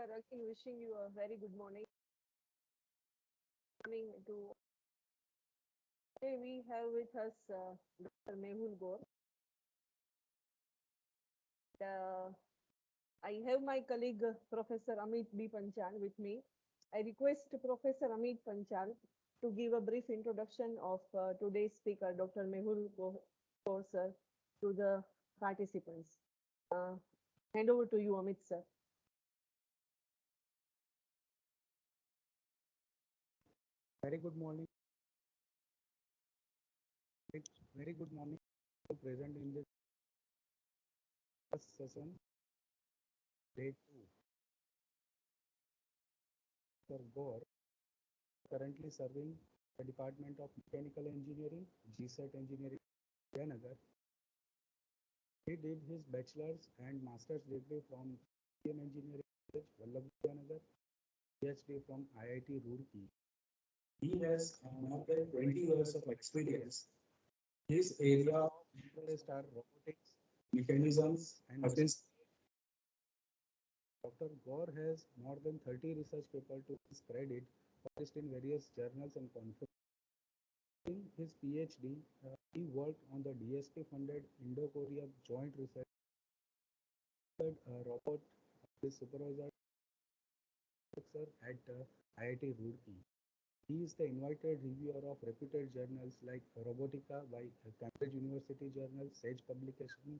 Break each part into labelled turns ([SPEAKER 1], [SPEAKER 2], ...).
[SPEAKER 1] Raki, wishing you a very good morning. Coming to Today we have with us Dr. Mehul Gaur. Uh, I have my colleague Professor Amit B. Panchal with me. I request Professor Amit Panchal to give a brief introduction of today's speaker, Dr. Mehul Gaur, sir, to the participants. Uh, Hand over to you, Amit, sir.
[SPEAKER 2] Very good morning. Very good morning. Present in this first session, day 2. Sir Gaur, currently serving the Department of Mechanical Engineering, GSET Engineering, Vijayanagar. He did his bachelor's and master's degree from Indian Engineering College, Vallabh PhD from IIT Roorkee. He has more than 20 years of experience. His area of interest are robotics, mechanisms, and machines. Dr. Gaur has more than 30 research papers to his credit, published in various journals and conferences. In his PhD, he worked on the DSP-funded Indo-Korea Joint Research robot with supervisor at IIT Roorkee. He is the invited reviewer of reputed journals like Robotica by Cambridge University Journal, Sage Publication,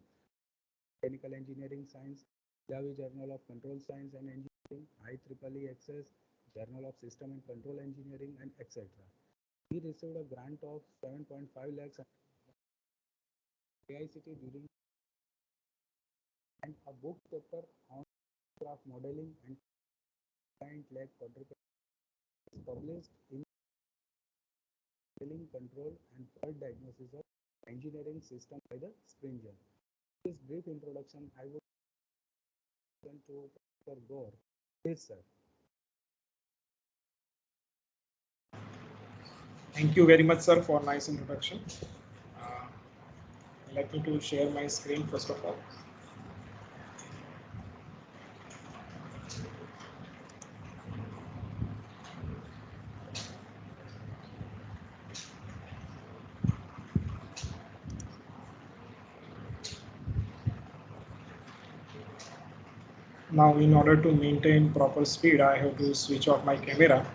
[SPEAKER 2] Mechanical Engineering Science, Javi Journal of Control Science and Engineering, IEEE Access, Journal of System and Control Engineering, and etc. He received a grant of 7.5 lakhs AICT during and a book paper on graph modeling and client lag quadruped published in Modeling Control and Fault Diagnosis of Engineering System by the Springer. In this brief introduction, I would turn to Dr. Gaur. Please, sir.
[SPEAKER 3] Thank you very much, sir, for nice introduction. Let me to share my screen first of all. Now, in order to maintain proper speed, I have to switch off my camera.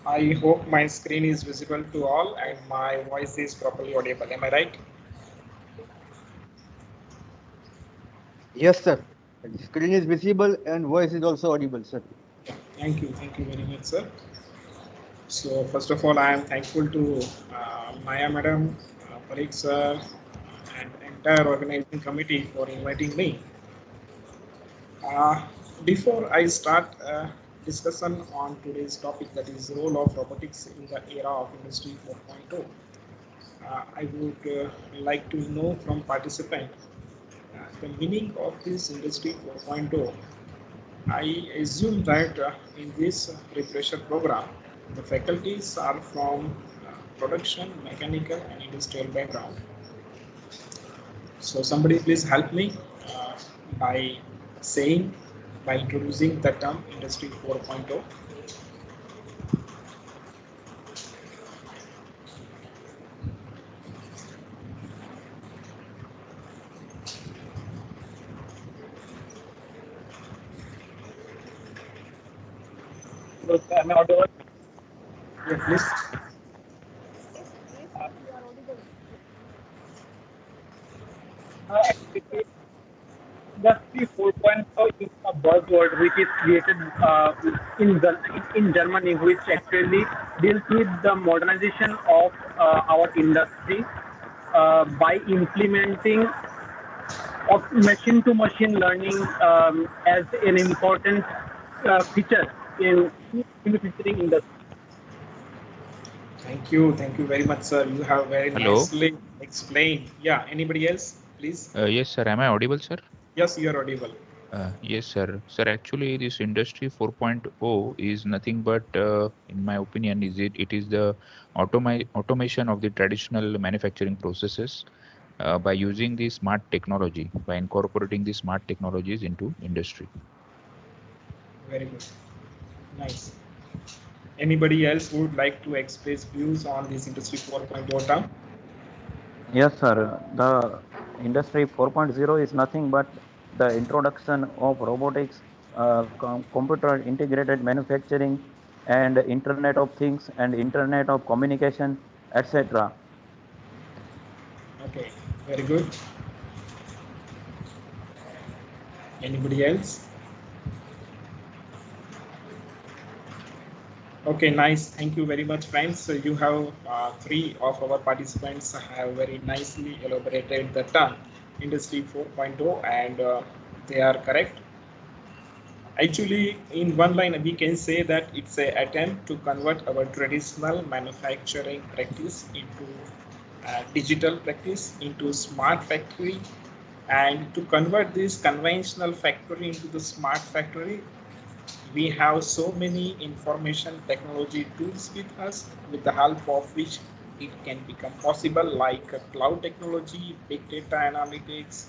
[SPEAKER 3] I hope my screen is visible to all and my voice is properly audible. Am I right?
[SPEAKER 4] Yes, sir. The screen is visible and voice is also audible, sir.
[SPEAKER 3] Thank you very much, sir. So first of all, I am thankful to Maya Madam, Parikh sir, and entire organizing committee for inviting me. Before I start discussion on today's topic, that is role of robotics in the era of Industry 4.0, I would like to know from participant the meaning of this Industry 4.0. I assume that in this refresher program, the faculties are from production, mechanical, and industrial background. So somebody please help me by introducing the term Industry 4.0.
[SPEAKER 5] Am I audible?
[SPEAKER 3] Yeah, please.
[SPEAKER 1] Yes, sir, you are audible.
[SPEAKER 5] Actually, Industry 4.0 is a buzzword which is created in Germany, which actually deals with the modernization of our industry by implementing of machine-to-machine learning as an important feature in manufacturing industry.
[SPEAKER 3] Thank you very much, sir. You have very
[SPEAKER 6] Hello.
[SPEAKER 3] nicely explained. Yeah, anybody else, please?
[SPEAKER 6] Yes, sir. Am I audible, sir?
[SPEAKER 3] Yes, you are audible.
[SPEAKER 6] Yes, sir. Sir, actually, this Industry 4.0 is nothing but, in my opinion, it is the automation of the traditional manufacturing processes by using the smart technology, by incorporating the smart technologies into industry.
[SPEAKER 3] Very good. Nice. Anybody else would like to express views on this Industry 4.0 term?
[SPEAKER 7] Yes, sir. The Industry 4.0 is nothing but the introduction of robotics, computer integrated manufacturing, and Internet of Things and Internet of Communication, etc.
[SPEAKER 3] Okay, very good. Anybody else? Okay, nice. Thank you very much, friends. So you have three of our participants have very nicely elaborated the term Industry 4.0 and they are correct. Actually, in one line, we can say that it's an attempt to convert our traditional manufacturing practice into digital practice, into smart factory, and to convert this conventional factory into the smart factory. We have so many information technology tools with us, with the help of which it can become possible, like cloud technology, big data analytics,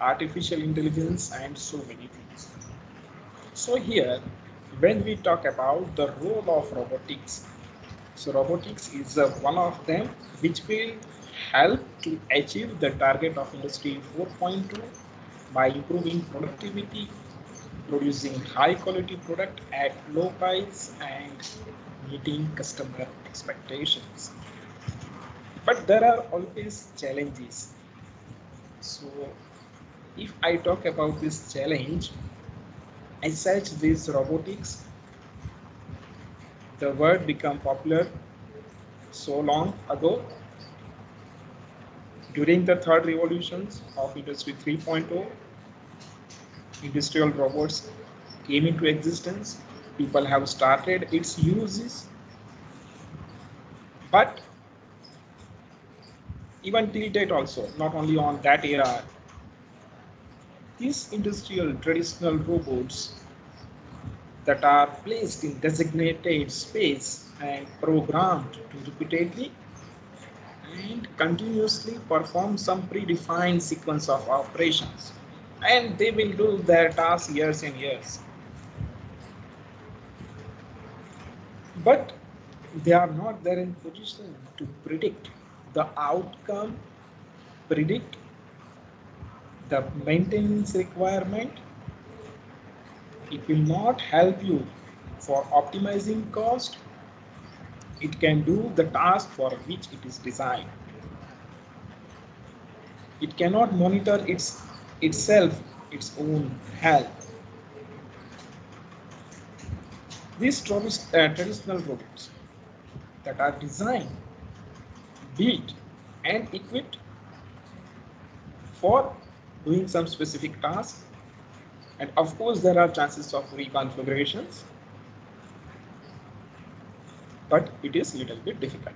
[SPEAKER 3] artificial intelligence, and so many things. So here, when we talk about the role of robotics, so robotics is one of them which will help to achieve the target of Industry 4.2 by improving productivity, producing high quality product at low price and meeting customer expectations. But there are always challenges. So if I talk about this challenge, as such this robotics, the word became popular so long ago during the third revolutions of Industry 3.0. Industrial robots came into existence. People have started its uses, but even till date also, not only on that era, these industrial traditional robots that are placed in designated space and programmed to repeatedly and continuously perform some predefined sequence of operations, and they will do their task years and years, but they are not there in position to predict the outcome, predict the maintenance requirement. It will not help you for optimizing cost. It can do the task for which it is designed. It cannot monitor itself, its own health. These traditional robots that are designed, built, and equipped for doing some specific task, and of course there are chances of reconfigurations, but it is a little bit difficult.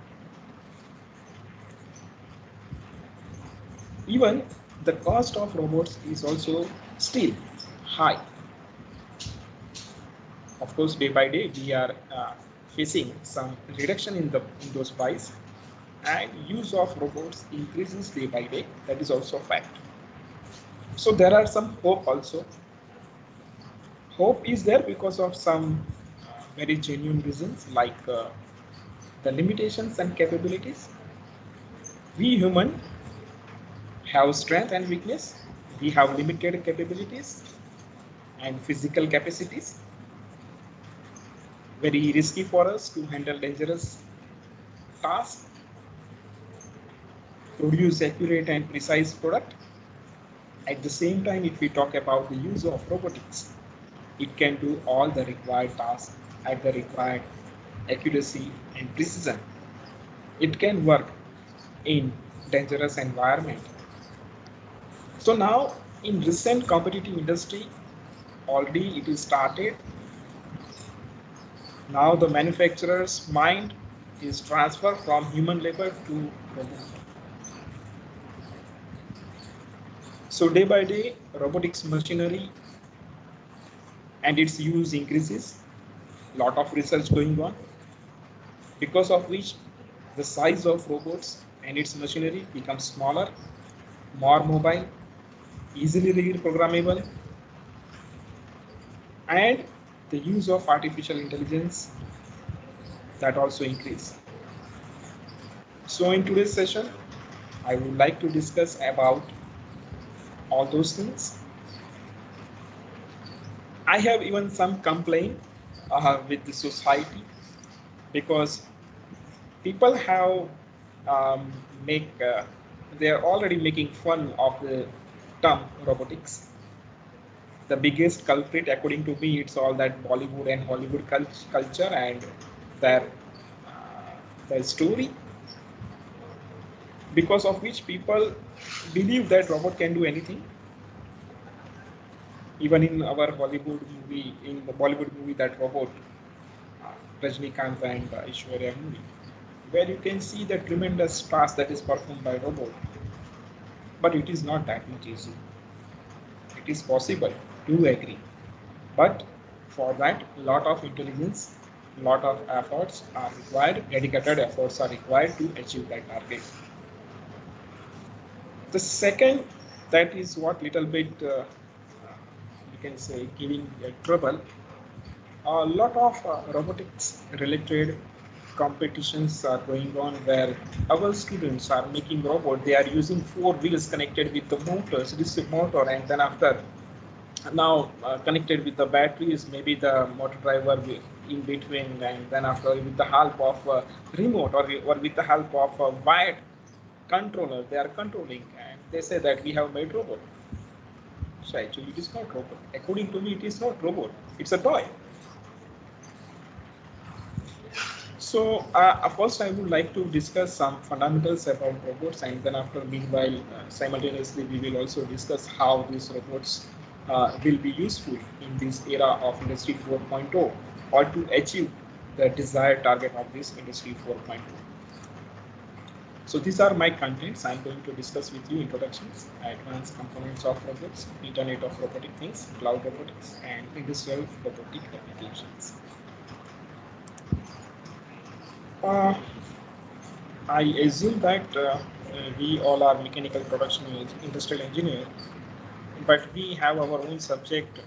[SPEAKER 3] Even the cost of robots is also still high. Of course, day by day we are facing some reduction in those price, and use of robots increases day by day. That is also a fact. So there are some hope also. Hope is there because of some very genuine reasons, like the limitations and capabilities. We human have strength and weakness. We have limited capabilities and physical capacities. Very risky for us to handle dangerous tasks, produce accurate and precise product. At the same time, if we talk about the use of robotics, it can do all the required tasks at the required accuracy and precision. It can work in dangerous environment. So now in recent competitive industry, already it is started. Now the manufacturer's mind is transferred from human labor to robot. So day by day, robotics machinery and its use increases. Lot of research going on, because of which the size of robots and its machinery becomes smaller, more mobile, easily reprogrammable, and the use of artificial intelligence that also increase. So in today's session, I would like to discuss about all those things. I have even some complaint with the society, because people have they are already making fun of the term robotics. The biggest culprit, according to me, it's all that Bollywood and Hollywood culture and their story, because of which people believe that robot can do anything. Even in our Hollywood movie, in the Bollywood movie, that robot, Rajnikant and Aishwarya movie, where you can see the tremendous task that is performed by robot. But it is not that much easy. It is possible, to agree. But for that, lot of intelligence, lot of efforts are required, dedicated efforts are required to achieve that target. The second, that is what little bit you can say giving trouble. A lot of robotics related competitions are going on, where our students are making robot. They are using 4 wheels connected with the motors, this motor, and then after now connected with the batteries, maybe the motor driver in between, and then after with the help of remote or with the help of a wired controller, they are controlling, and they say that we have made robot. So actually it is not robot. According to me, it is not robot, it's a toy. So first I would like to discuss some fundamentals about robots, and then after, meanwhile, simultaneously we will also discuss how these robots will be useful in this era of Industry 4.0, or to achieve the desired target of this Industry 4.0. So these are my contents. I'm going to discuss with you introductions, advanced components of robots, Internet of Robotic Things, cloud robotics, and industrial robotic applications. I assume that we all are mechanical production industrial engineer, but we have our own subject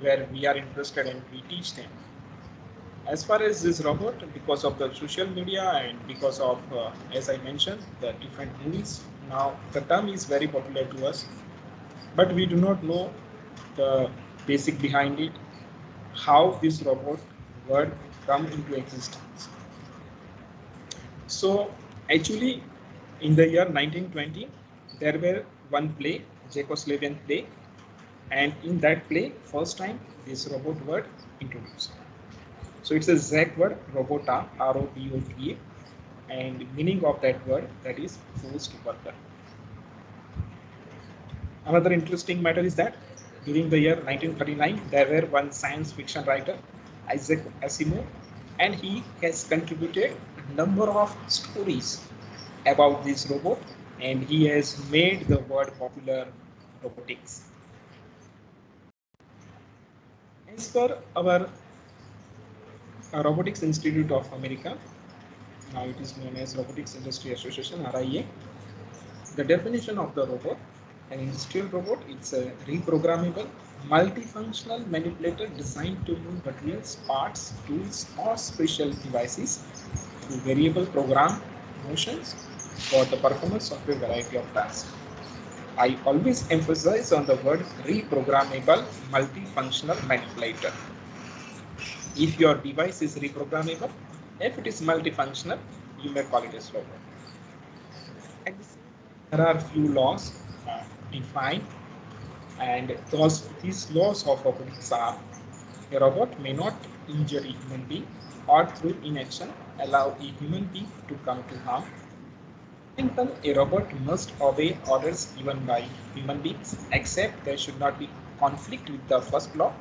[SPEAKER 3] where we are interested and we teach them. As far as this robot, because of the social media and because of, as I mentioned, the different movies, now the term is very popular to us, but we do not know the basic behind it, how this robot word come into existence. So actually, in the year 1920, there were one play, Czechoslovakian play, and in that play, first time this robot word introduced. So it's a Czech word, robota, R-O-B-O-T-A, and meaning of that word, that is forced worker. Another interesting matter is that during the year 1939, there were one science fiction writer, Isaac Asimov, and he has contributed a number of stories about this robot, and he has made the word popular, robotics. As per our Robotics Institute of America, now it is known as Robotics Industry Association, RIA, the definition of the robot, an industrial robot, it's a reprogrammable, multifunctional manipulator designed to move materials, parts, tools, or special devices through variable program motions for the performance of a variety of tasks. I always emphasize on the word reprogrammable multifunctional manipulator. If your device is reprogrammable, if it is multifunctional, you may call it as robot. There are few laws defined, and these laws of robotics are: a robot may not injure a human being or through inaction allow a human being to come to harm. Second, a robot must obey orders given by human beings, except there should not be conflict with the first law.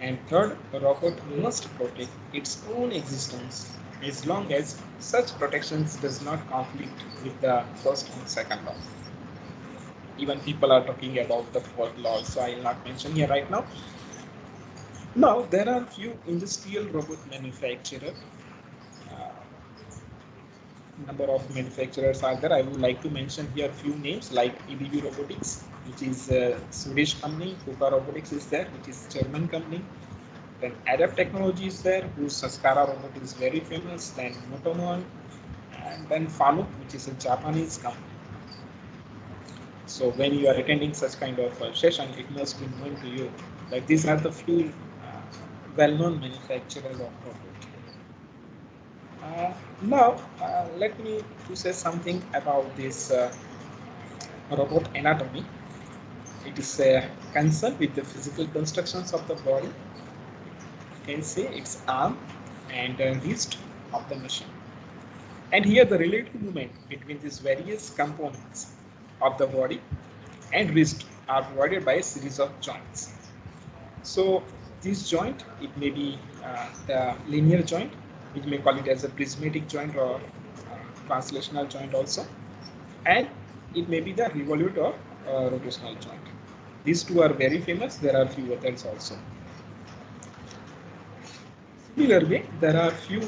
[SPEAKER 3] And third, a robot must protect its own existence as long as such protections does not conflict with the first and second law. Even people are talking about the fourth law, so I will not mention here right now. Now, there are few industrial robot manufacturers. Number of manufacturers are there. I would like to mention here few names like EBB Robotics, which is a Swedish company. KUKA Robotics is there, which is German company. Then Adapt Technology is there, whose Saskara robot is very famous. Then Motomon, and then Fanuc, which is a Japanese company. So when you are attending such kind of session, it must be known to you that these are the few well-known manufacturers of robots. Now, let me to say something about this robot anatomy. It is concerned with the physical constructions of the body. You can say its arm and wrist of the machine. And here the relative movement between these various components of the body and wrist are provided by a series of joints. So this joint, it may be the linear joint, which may call it as a prismatic joint or translational joint also, and it may be the revolute or rotational joint. These two are very famous. There are few others also. Similarly, there are few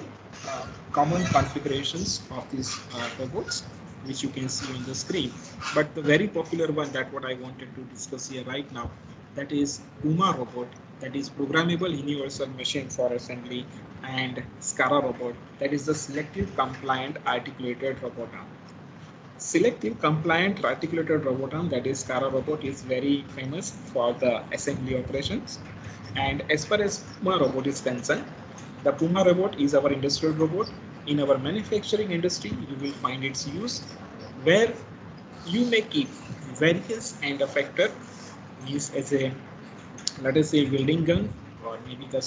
[SPEAKER 3] common configurations of these robots, which you can see on the screen. But the very popular one that what I wanted to discuss here right now, that is PUMA robot, that is Programmable Universal Machine for Assembly, and SCARA robot, that is the Selective Compliant Articulated Robot Arm. Selective Compliant Articulated Robot Arm, that is SCARA robot, is very famous for the assembly operations. And as far as PUMA robot is concerned, the PUMA robot is our industrial robot. In our manufacturing industry, you will find its use where you may keep various end effector, is as a, let us say, welding gun, or maybe the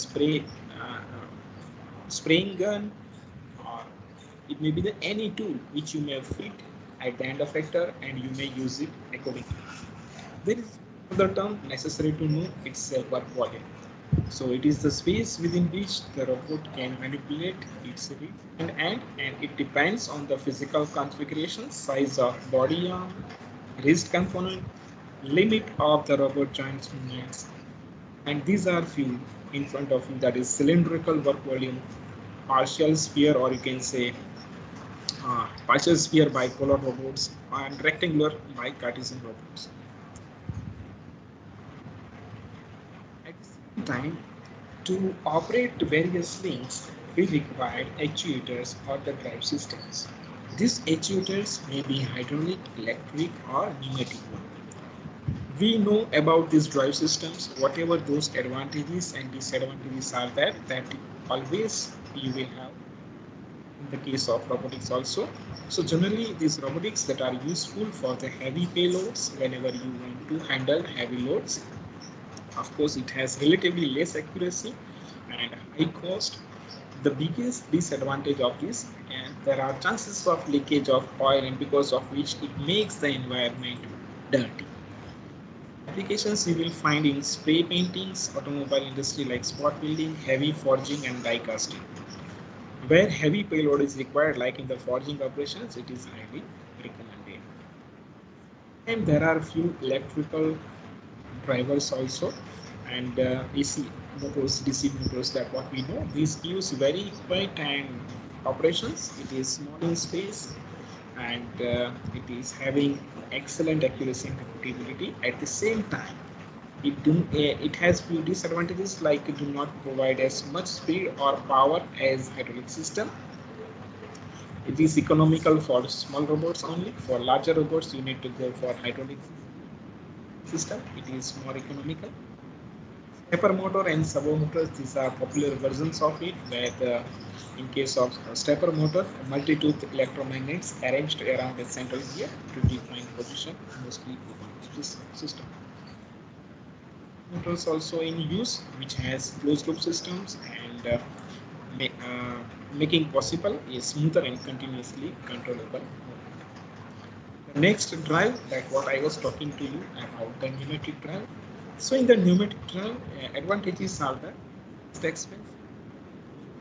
[SPEAKER 3] spraying gun, or it may be the any tool which you may fit at the end effector and you may use it accordingly. There is another term necessary to know, its work volume. So it is the space within which the robot can manipulate its reach and it depends on the physical configuration, size of body arm, wrist component, limit of the robot joints movements, and these are few in front of you, that is cylindrical work volume, partial sphere, or you can say partial sphere bipolar robots, and rectangular bi-Cartesian robots. At the same time, to operate various links, we require actuators or the drive systems. These actuators may be hydraulic, electric, or pneumatic one. We know about these drive systems, whatever those advantages and disadvantages are there, that always you will have in the case of robotics also. So generally these robotics that are useful for the heavy payloads whenever you want to handle heavy loads. Of course, it has relatively less accuracy and high cost. The biggest disadvantage of this, and there are chances of leakage of oil, and because of which it makes the environment dirty. Applications you will find in spray paintings, automobile industry like spot welding, heavy forging, and die casting. Where heavy payload is required, like in the forging operations, it is highly recommended. And there are few electrical drivers also, and AC motors, DC motors, that what we know. These use very quiet and operations. It is small in space, and it is having excellent accuracy and repeatability. At the same time, it has few disadvantages, like it do not provide as much speed or power as hydraulic system. It is economical for small robots only. For larger robots, you need to go for hydraulic system. It is more economical. Stepper motor and servo motors, these are popular versions of it, where in case of stepper motor, multi-tooth electromagnets arranged around a central gear to define position, mostly in this system. Motors also in use, which has closed loop systems and making possible a smoother and continuously controllable movement. The next drive, that what I was talking to you about, the pneumatic drive. So in the pneumatic drive, advantages are that it's expensive,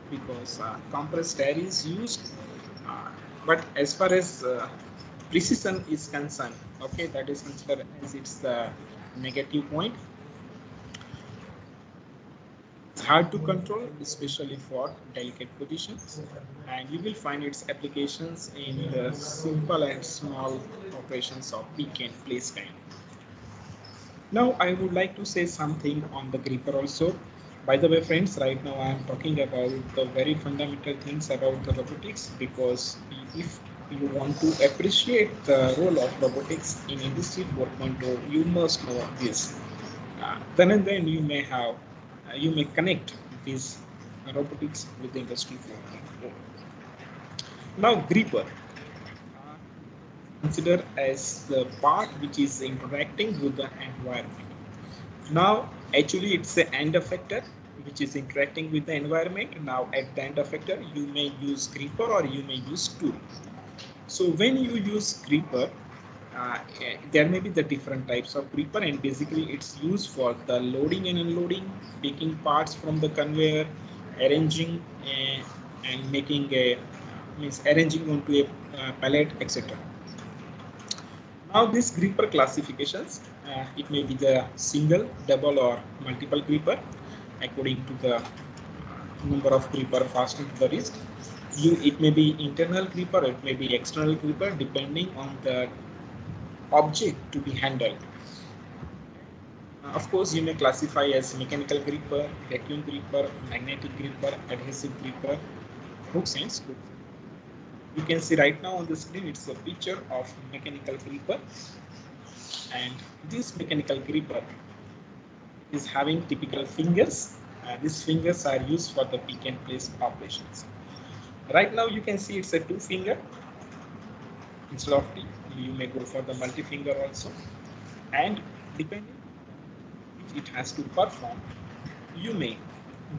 [SPEAKER 3] because compressed air is used. But as far as precision is concerned, okay, that is considered as it's the negative point. It's hard to control, especially for delicate positions, and you will find its applications in the simple and small operations of pick and place kind. Now I would like to say something on the gripper also. By the way, friends, right now I am talking about the very fundamental things about the robotics, because if you want to appreciate the role of robotics in Industry 4.0, you must know this. Then and then you may connect this robotics with the Industry 4.0. Now gripper, consider as the part which is interacting with the environment. Now, actually, it's the end effector which is interacting with the environment. Now, at the end effector, you may use gripper or you may use tool. So, when you use gripper, there may be the different types of gripper, and basically it's used for the loading and unloading, taking parts from the conveyor, arranging and making a means arranging onto a pallet, etc. Now these gripper classifications, it may be the single, double or multiple gripper according to the number of gripper fastened to the wrist. It may be internal gripper, it may be external gripper depending on the object to be handled. Of course, you may classify as mechanical gripper, vacuum gripper, magnetic gripper, adhesive gripper, hooks and screws. You can see right now on the screen, it's a picture of mechanical gripper, and this mechanical gripper is having typical fingers. These fingers are used for the pick and place operations. Right now you can see it's a 2-finger. Instead of T, you may go for the multi-finger also, and depending if it has to perform, you may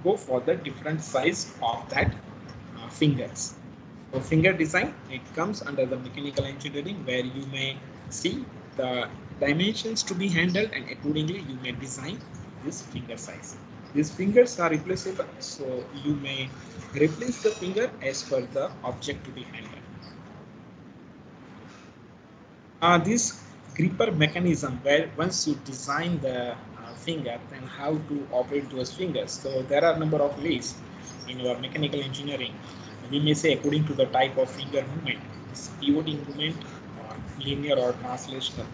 [SPEAKER 3] go for the different size of that fingers. So finger design, it comes under the mechanical engineering, where you may see the dimensions to be handled, and accordingly you may design this finger size. These fingers are replaceable, so you may replace the finger as per the object to be handled. This gripper mechanism, where once you design the finger, then how to operate those fingers. So there are a number of ways in your mechanical engineering. We may say according to the type of finger movement, pivoting movement or linear or translational.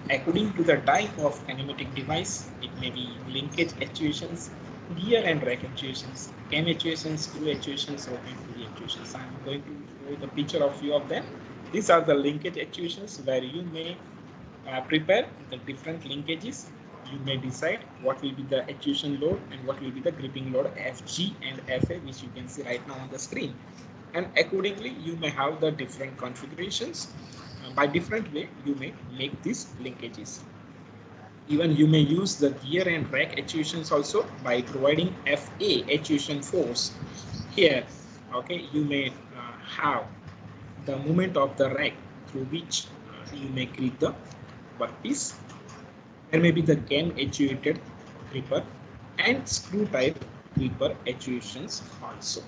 [SPEAKER 3] According to the type of kinematic device, it may be linkage actuations, gear and rack actuations, cam actuations, screw actuations, or pulley actuations. I'm going to show the picture of few of them. These are the linkage actuations, where you may prepare the different linkages. You may decide what will be the actuation load and what will be the gripping load, FG and FA, which you can see right now on the screen. And accordingly, you may have the different configurations. By different way, you may make these linkages. Even you may use the gear and rack actuations also by providing FA actuation force. Here, okay, you may have the movement of the rack through which you may grip the workpiece. There may be the cam actuated gripper and screw type gripper actuations also.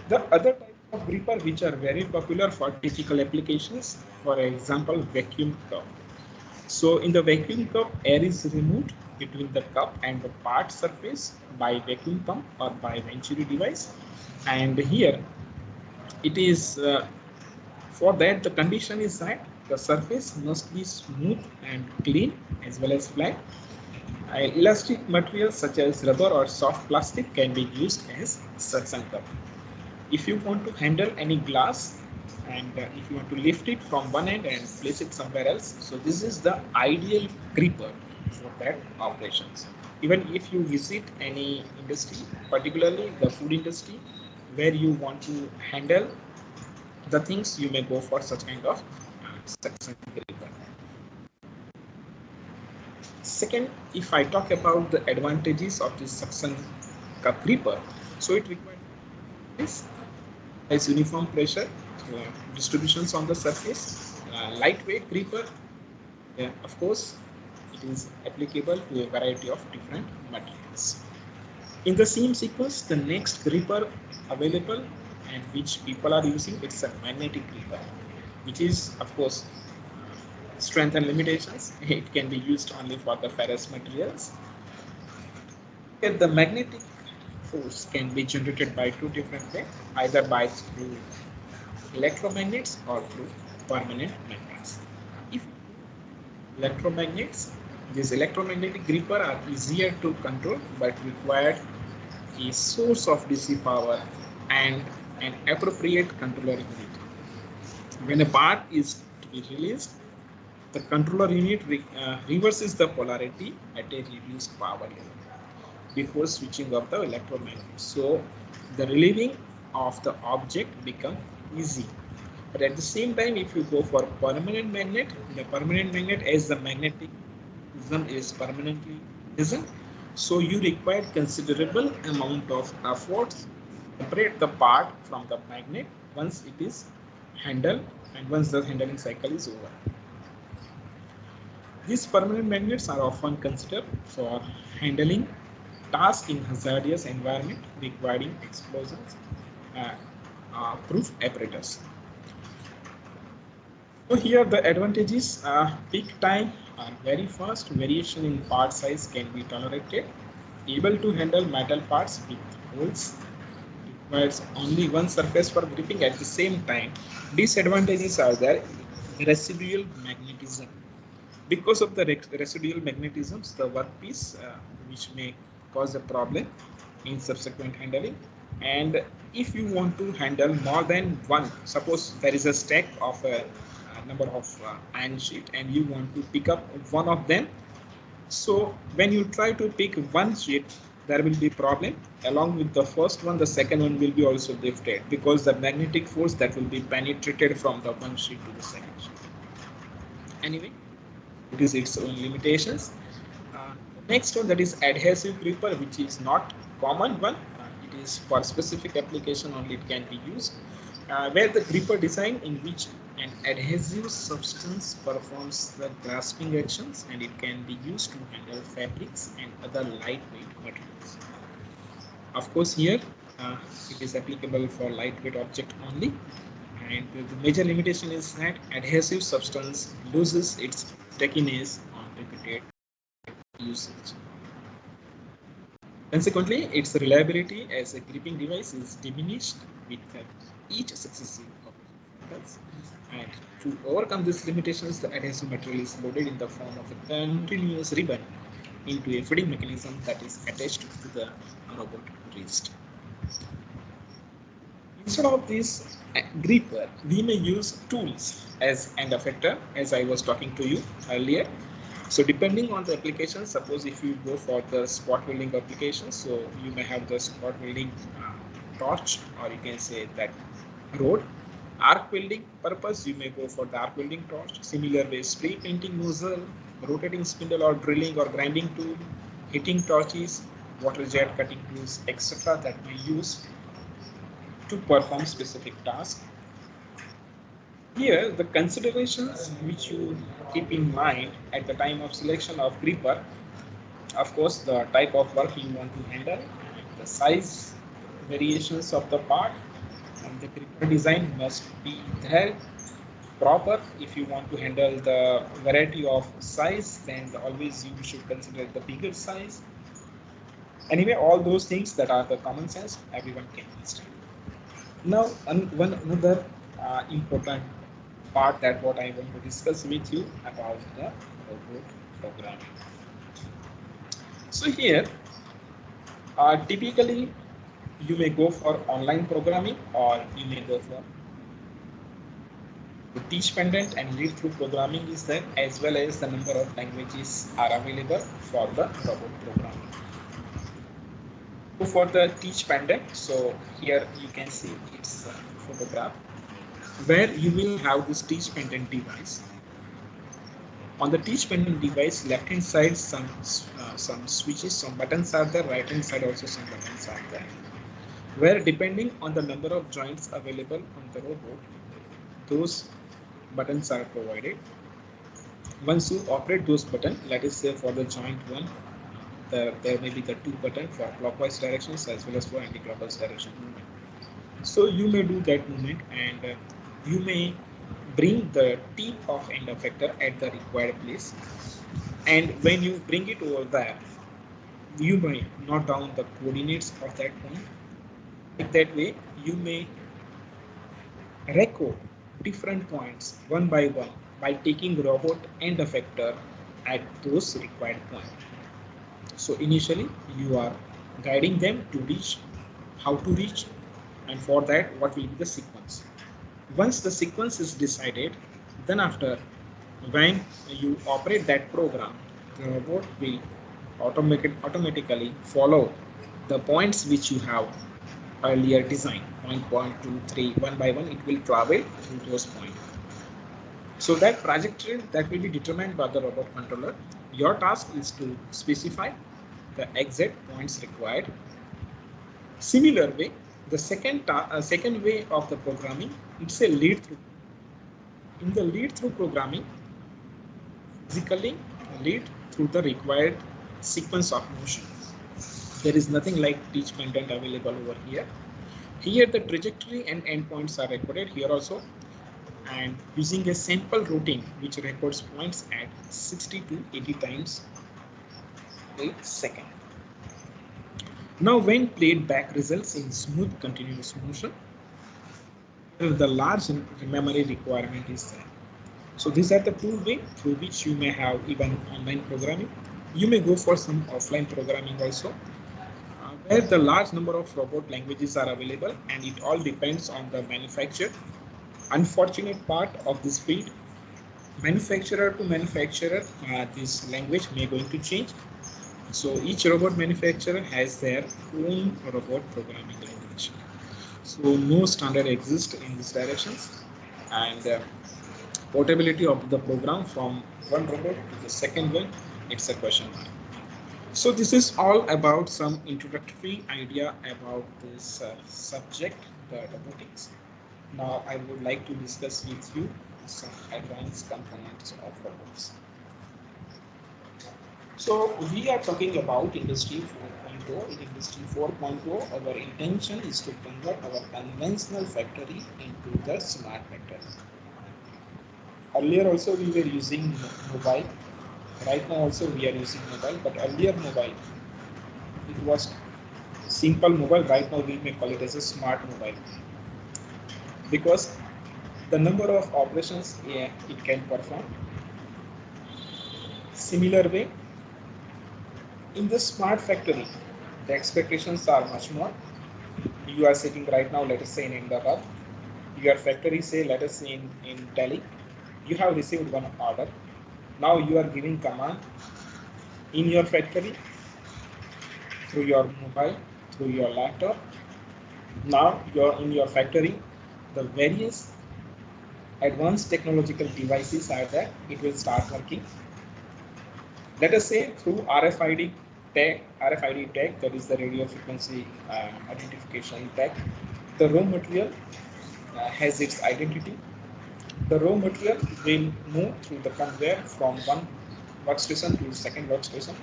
[SPEAKER 3] The other types of gripper which are very popular for typical applications, for example, vacuum cup. So in the vacuum cup, air is removed between the cup and the part surface by vacuum pump or by Venturi device. And here it is for that the condition is that the surface must be smooth and clean as well as flat. Elastic materials such as rubber or soft plastic can be used as suction cup. If you want to handle any glass, and if you want to lift it from one end and place it somewhere else, so this is the ideal gripper for that operations. Even if you visit any industry, particularly the food industry, where you want to handle the things, you may go for such kind of suction gripper. Second, if I talk about the advantages of this suction cup gripper, so it requires this as uniform pressure distributions on the surface, lightweight gripper. Of course, it is applicable to a variety of different materials. In the same sequence, the next gripper available and which people are using, it's a magnetic gripper, which is of course strength and limitations. It can be used only for the ferrous materials. Here the magnetic force can be generated by two different ways, either by through electromagnets or through permanent magnets. If electromagnets, these electromagnetic gripper are easier to control but required a source of DC power and an appropriate controller unit. When a part is to be released, the controller unit reverses the polarity at a reduced power level before switching off the electromagnet. So the relieving of the object becomes easy. But at the same time, if you go for permanent magnet, the permanent magnet, as the magnetism is permanently present, so you require considerable amount of effort to separate the part from the magnet once it is handled and once the handling cycle is over. These permanent magnets are often considered for handling tasks in hazardous environment requiring explosions proof apparatus. So here the advantages, peak time are very fast, variation in part size can be tolerated, able to handle metal parts with holes, requires only one surface for gripping at the same time. Disadvantages are there, residual magnetism. Because of the residual magnetisms, the workpiece which may cause a problem in subsequent handling. And if you want to handle more than one, suppose there is a stack of a number of iron sheet and you want to pick up one of them, so when you try to pick one sheet, there will be problem. Along with the first one, the second one will be also lifted because the magnetic force that will be penetrated from the one sheet to the second sheet. Anyway, it is its own limitations. Next one, that is adhesive gripper, which is not common one. It is for specific application only it can be used, where the gripper design in which an adhesive substance performs the grasping actions and it can be used to handle fabrics and other lightweight materials. Of course, here it is applicable for lightweight object only, and the major limitation is that adhesive substance loses its stickiness on repeated usage. Consequently, its reliability as a gripping device is diminished with each successive operation. And to overcome these limitations, the adhesive material is loaded in the form of a continuous ribbon into a feeding mechanism that is attached to the robot wrist. Instead of this gripper, we may use tools as end effector, as I was talking to you earlier. So depending on the application, suppose if you go for the spot welding application, so you may have the spot welding torch, or you can say that rod. Arc welding purpose, you may go for the arc welding torch. Similar way, spray painting nozzle, rotating spindle or drilling or grinding tool, heating torches, water jet cutting tools, etc. that we use to perform specific tasks. Here, the considerations which you keep in mind at the time of selection of gripper, of course, the type of work you want to handle, the size variations of the part, and the gripper design must be there proper. If you want to handle the variety of size, then always you should consider the bigger size. Anyway, all those things that are the common sense, everyone can understand. Now, another important part that what I want to discuss with you about the robot programming. So here, typically you may go for online programming or you may go for the teach pendant and read through programming is there, as well as the number of languages are available for the robot programming. So for the teach pendant, so here you can see its photograph, where you will have this teach pendant device. On the teach pendant device, left hand side some switches, some buttons are there, right hand side also some buttons are there, where depending on the number of joints available on the robot, those buttons are provided. Once you operate those buttons, let us say for the joint 1, there may be the two buttons for clockwise directions as well as for anti-clockwise direction movement. So you may do that movement, and you may bring the tip of end effector at the required place, and when you bring it over there, you may note down the coordinates of that point. Like that way, you may record different points one by one by taking robot end effector at those required points. So initially you are guiding them to reach, how to reach, and for that what will be the sequence. Once the sequence is decided, then after, when you operate that program, the robot will automatically follow the points which you have earlier designed. Point 1, 2, 3, one by one it will travel through those points. So that trajectory that will be determined by the robot controller. Your task is to specify the exact points required. Similar way, the second way of the programming, it's a lead through. In the lead through programming, physically lead through the required sequence of motion. There is nothing like teach content available over here. Here the trajectory and endpoints are recorded here also, and using a sample routine which records points at 60 to 80 times a second. Now when played back results in smooth continuous motion, the large memory requirement is there. So these are the two ways through which you may have even online programming. You may go for some offline programming also, where the large number of robot languages are available, and it all depends on the manufacturer. Unfortunate part of this field, manufacturer to manufacturer, this language may going to change. So each robot manufacturer has their own robot programming language. So no standard exists in these directions, and portability of the program from one robot to the second one, it's a question mark. So this is all about some introductory idea about this subject, the robotics. Now I would like to discuss with you some advanced components of robots. So we are talking about Industry 4.0. In Industry 4.0, our intention is to convert our conventional factory into the smart factory. Earlier also we were using mobile. Right now also we are using mobile, but earlier mobile, it was simple mobile. Right now we may call it as a smart mobile, because the number of operations it can perform. Similar way, in the smart factory, the expectations are much more. You are sitting right now, let us say in Ahmedabad. Your factory, say, let us say in Delhi. You have received one order. Now you are giving command in your factory through your mobile, through your laptop. Now you're in your factory. The various advanced technological devices are there. It will start working. Let us say through RFID tag, that is the radio frequency identification tag. The raw material has its identity. The raw material will move through the conveyor from one workstation to second workstation.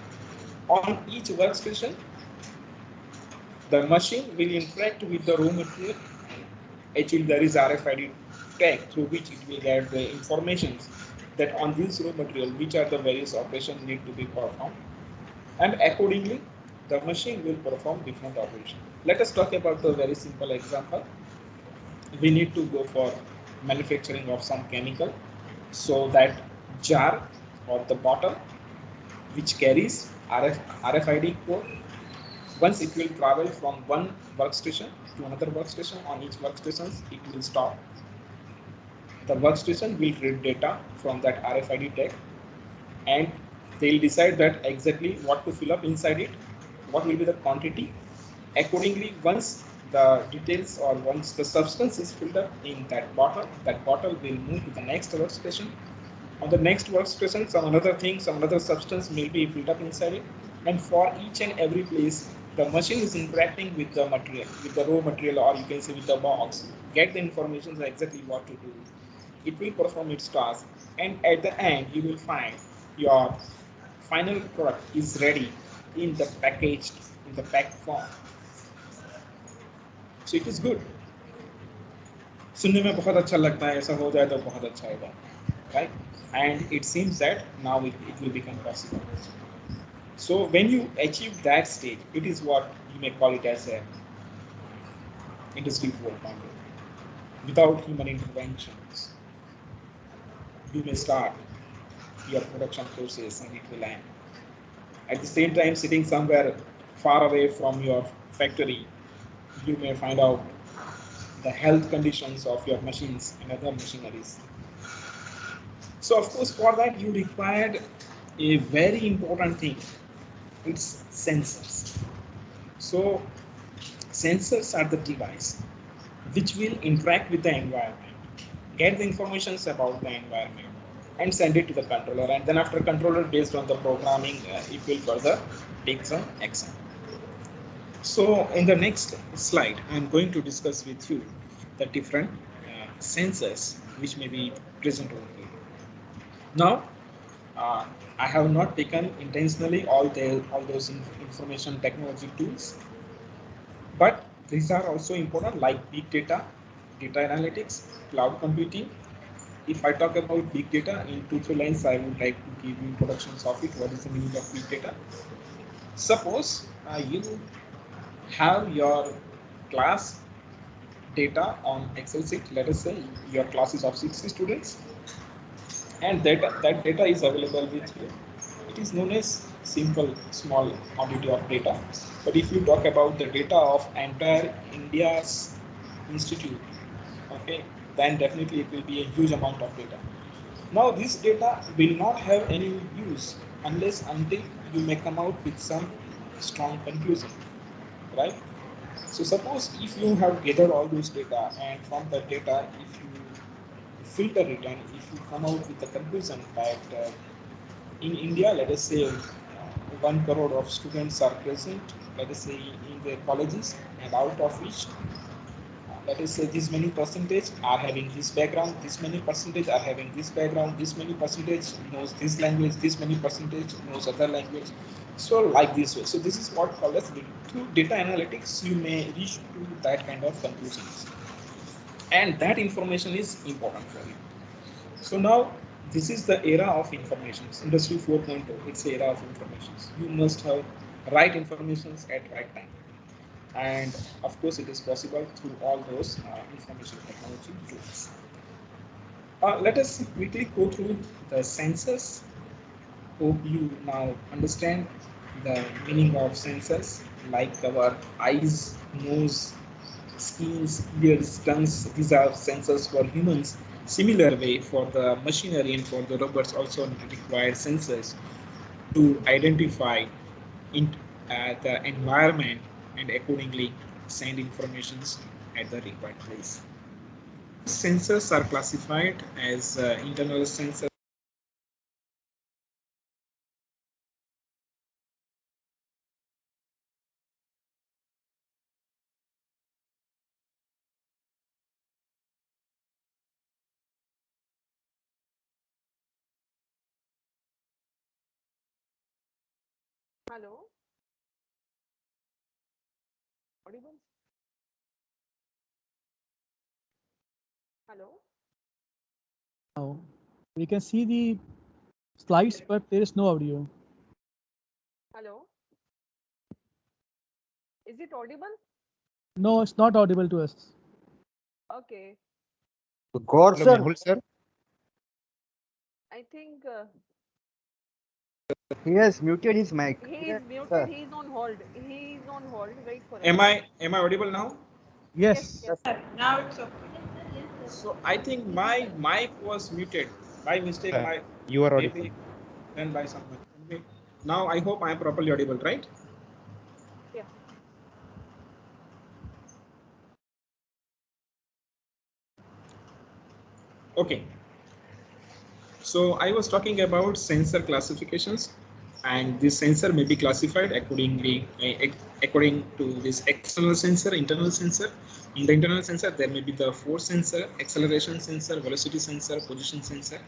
[SPEAKER 3] On each workstation, the machine will interact with the raw material. Actually, there is RFID tag through which it will get the information that on this raw material, which are the various operations need to be performed, and accordingly, the machine will perform different operations. Let us talk about the very simple example. We need to go for manufacturing of some chemical, so that jar or the bottle which carries RFID code, once it will travel from one workstation to another workstation, on each workstation it will stop. The workstation will read data from that RFID tag, and they'll decide that exactly what to fill up inside it, what will be the quantity. Accordingly, once the details or once the substance is filled up in that bottle will move to the next workstation. On the next workstation, some another substance may be filled up inside it, and for each and every place, the machine is interacting with the material, with the raw material, or you can say with the box, get the information exactly what to do. It will perform its task, and at the end, you will find your final product is ready in the packed form. So it is good. सुनने में बहुत अच्छा लगता है, ऐसा हो जाए तो बहुत अच्छा होगा, right? And it seems that now it will become possible. So when you achieve that stage, it is what you may call it as a industry 4.0. Without human interventions, you may start your production process and it will end. At the same time, sitting somewhere far away from your factory, you may find out the health conditions of your machines and other machineries. So of course, for that you required a very important thing. It's sensors. So sensors are the device which will interact with the environment, get the information about the environment, and send it to the controller. And then after controller, based on the programming, it will further take some action. So in the next slide, I'm going to discuss with you the different sensors which may be present over here. Now, I have not taken intentionally all those information technology tools, but these are also important, like big data, data analytics, cloud computing. If I talk about big data in 2-3 lines, I would like to give you introductions of it. What is the meaning of big data? Suppose you have your class data on Excel sheet. Let us say your class is of 60 students, and that data is available with you. It is known as simple small quantity of data. But if you talk about the data of entire India's institute, okay, then definitely it will be a huge amount of data. Now this data will not have any use until you may come out with some strong conclusion, right? So suppose if you have gathered all those data, and from that data, if you filter it and if you come out with the conclusion that in India, let us say 1 crore of students are present, let us say in their colleges, and out of which let us say this many percentage are having this background, this many percentage are having this background, this many percentage knows this language, this many percentage knows other language. So like this way. So this is what called as through data analytics, you may reach to that kind of conclusions. And that information is important for you. So now this is the era of information. Industry 4.0, it's the era of information. You must have right informations at right time. And of course, it is possible through all those information technology tools. Let us quickly go through the sensors. Hope you now understand the meaning of sensors, like our eyes, nose, skins, ears, tongues. These are sensors for humans. Similar way for the machinery and for the robots also require sensors to identify the environment and accordingly send informations at the required place. Sensors are classified as internal sensors.
[SPEAKER 1] Hello? Audible? Hello?
[SPEAKER 8] Now we can see the slides, but there is no audio.
[SPEAKER 1] Hello? Is it audible?
[SPEAKER 8] No, it's not audible to us.
[SPEAKER 1] Okay.
[SPEAKER 4] Gaur
[SPEAKER 6] Hello,
[SPEAKER 4] sir,
[SPEAKER 6] Mehul sir.
[SPEAKER 1] I think
[SPEAKER 4] he has muted his mic.
[SPEAKER 1] he is muted.
[SPEAKER 4] Sir.
[SPEAKER 1] He is on hold. He is on hold. Wait for a
[SPEAKER 3] Am
[SPEAKER 1] minute.
[SPEAKER 3] I audible now?
[SPEAKER 8] Yes.
[SPEAKER 1] Yes.
[SPEAKER 9] Now it's okay.
[SPEAKER 3] So I think my mic was muted by mistake.
[SPEAKER 6] You are audible.
[SPEAKER 3] Maybe done by someone. Okay. Now I hope I am properly audible, right?
[SPEAKER 1] Yeah.
[SPEAKER 3] Okay. So I was talking about sensor classifications, and this sensor may be classified accordingly according to this external sensor, internal sensor. In the internal sensor, there may be the force sensor, acceleration sensor, velocity sensor, position sensor.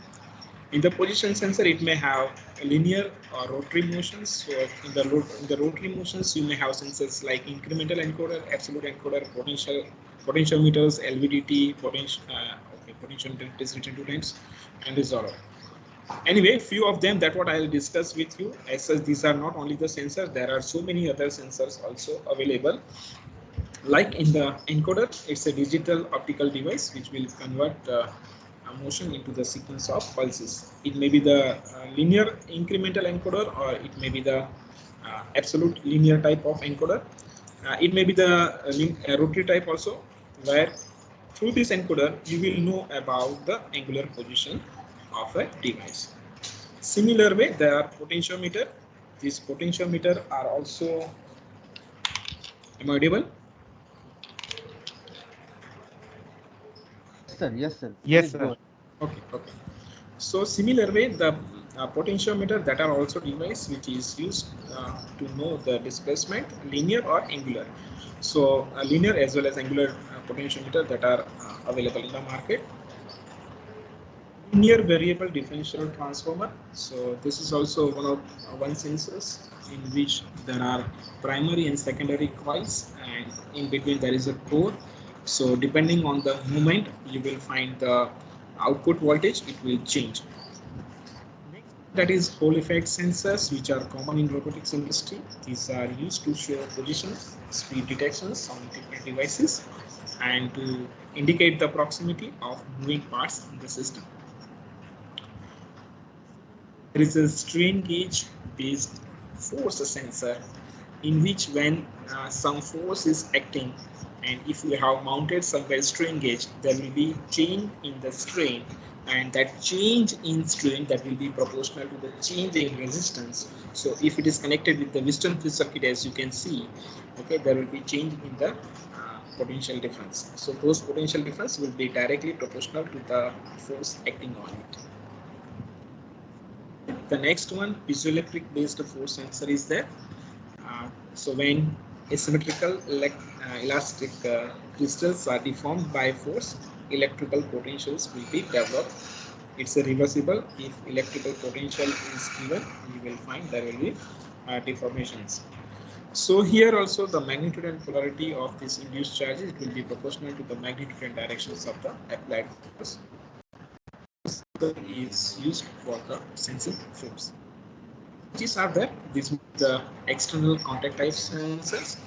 [SPEAKER 3] In the position sensor, it may have linear or rotary motions. So in the rotary motions, you may have sensors like incremental encoder, absolute encoder, potentiometers, LVDT, potentiometer is written 2 times, and resolver. Anyway, few of them that what I'll discuss with you. As such, these are not only the sensors. There are so many other sensors also available. Like in the encoder, it's a digital optical device which will convert motion into the sequence of pulses. It may be the linear incremental encoder, or it may be the absolute linear type of encoder. It may be the rotary type also, where through this encoder you will know about the angular position of a device. Similar way, there are potentiometer. These potentiometer are also audible.
[SPEAKER 4] Yes, sir. Yes, sir.
[SPEAKER 9] Yes,
[SPEAKER 4] Please
[SPEAKER 9] sir.
[SPEAKER 4] go ahead.
[SPEAKER 3] Okay. So similar way, the potentiometer that are also device which is used to know the displacement, linear or angular. So linear as well as angular potentiometer that are available in the market. Linear variable differential transformer. So this is also one sensors in which there are primary and secondary coils, and in between there is a core. So depending on the movement, you will find the output voltage, it will change. Next, that is Hall effect sensors, which are common in robotics industry. These are used to show positions, speed detections on different devices, and to indicate the proximity of moving parts in the system. There is a strain gauge based force sensor, in which when some force is acting, and if we have mounted somewhere strain gauge, there will be change in the strain, and that change in strain that will be proportional to the change in resistance. So if it is connected with the Wheatstone free circuit, as you can see, okay, there will be change in the potential difference. So those potential difference will be directly proportional to the force acting on it. The next one, piezoelectric based force sensor is there. So when asymmetrical elastic crystals are deformed by force, electrical potentials will be developed. It's a reversible. If electrical potential is given, you will find there will be deformations. So here also the magnitude and polarity of this induced charges, it will be proportional to the magnitude and directions of the applied force. Is used for the sensing force. These are there. These are the external contact type sensors.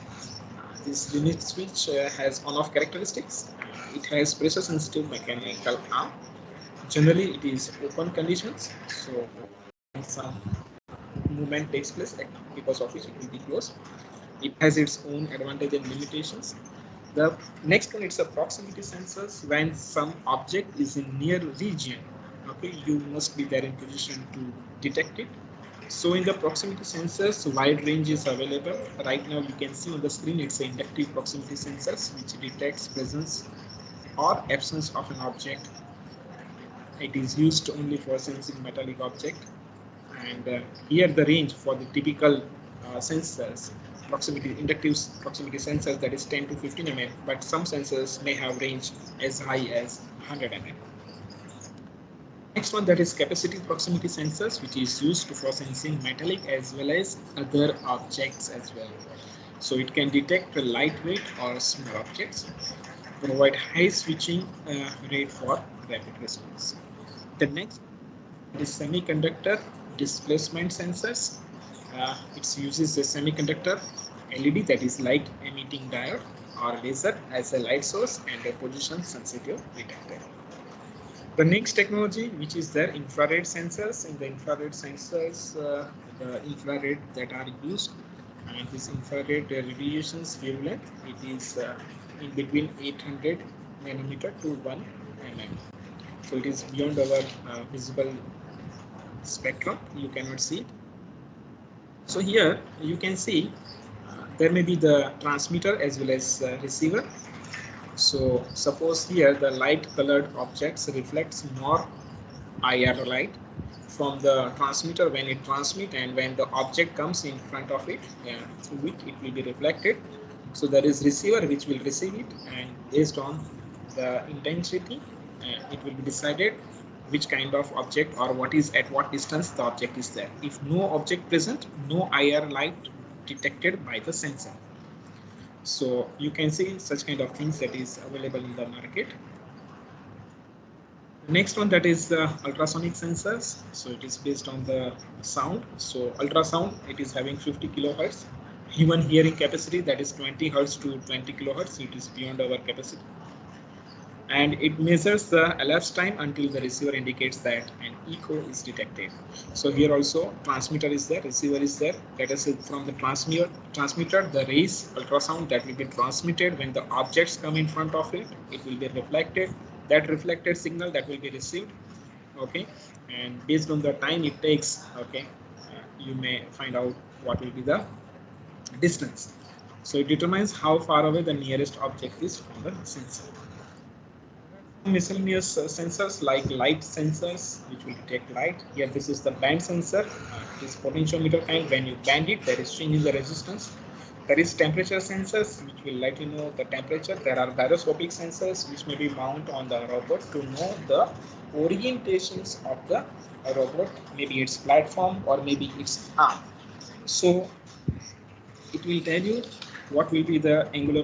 [SPEAKER 3] This unit switch has on-off characteristics. It has pressure sensitive mechanical arm. Generally, it is open conditions. So when some movement takes place, because of which it will be closed. It has its own advantage and limitations. The next one, it's a proximity sensors. When some object is in near region, okay, you must be there in position to detect it. So in the proximity sensors, wide range is available. Right now you can see on the screen, it's an inductive proximity sensors which detects presence or absence of an object. It is used only for sensing metallic object. And here the range for the typical sensors, inductive proximity sensors, that is 10 to 15 mm, but some sensors may have range as high as 100 mm. Next one, that is capacitive proximity sensors, which is used for sensing metallic as well as other objects as well. So it can detect lightweight or small objects, provide high switching rate for rapid response. The next is semiconductor displacement sensors. It uses a semiconductor LED, that is light emitting diode, or laser as a light source and a position sensitive detector. The next technology, which is their infrared sensors. In the infrared sensors, the infrared that are used, and this infrared radiations wavelength, it is in between 800 nanometer to 1 mm. So it is beyond our visible spectrum. You cannot see it. So here you can see there may be the transmitter as well as receiver. So suppose here the light colored objects reflects more IR light from the transmitter when it transmits, and when the object comes in front of it, through which it will be reflected. So there is receiver which will receive it, and based on the intensity, it will be decided which kind of object or what is at what distance the object is there. If no object present, no IR light detected by the sensor. So you can see such kind of things that is available in the market. The next one, that is the ultrasonic sensors. So it is based on the sound. So ultrasound, it is having 50 kilohertz. Human hearing capacity, that is 20 hertz to 20 kilohertz. So it is beyond our capacity. And it measures the elapsed time until the receiver indicates that an echo is detected. So here also transmitter is there, receiver is there. Let us say from the transmitter, the rays ultrasound that will be transmitted when the objects come in front of it, it will be reflected. That reflected signal that will be received, okay, and based on the time it takes, okay, you may find out what will be the distance. So it determines how far away the nearest object is from the sensor. Miscellaneous sensors like light sensors, which will detect light. Here this is the band sensor. This potentiometer kind, when you band it, there is change in the resistance. There is temperature sensors, which will let you know the temperature. There are gyroscopic sensors, which may be mounted on the robot to know the orientations of the robot, maybe its platform or maybe its arm. So it will tell you what will be the angular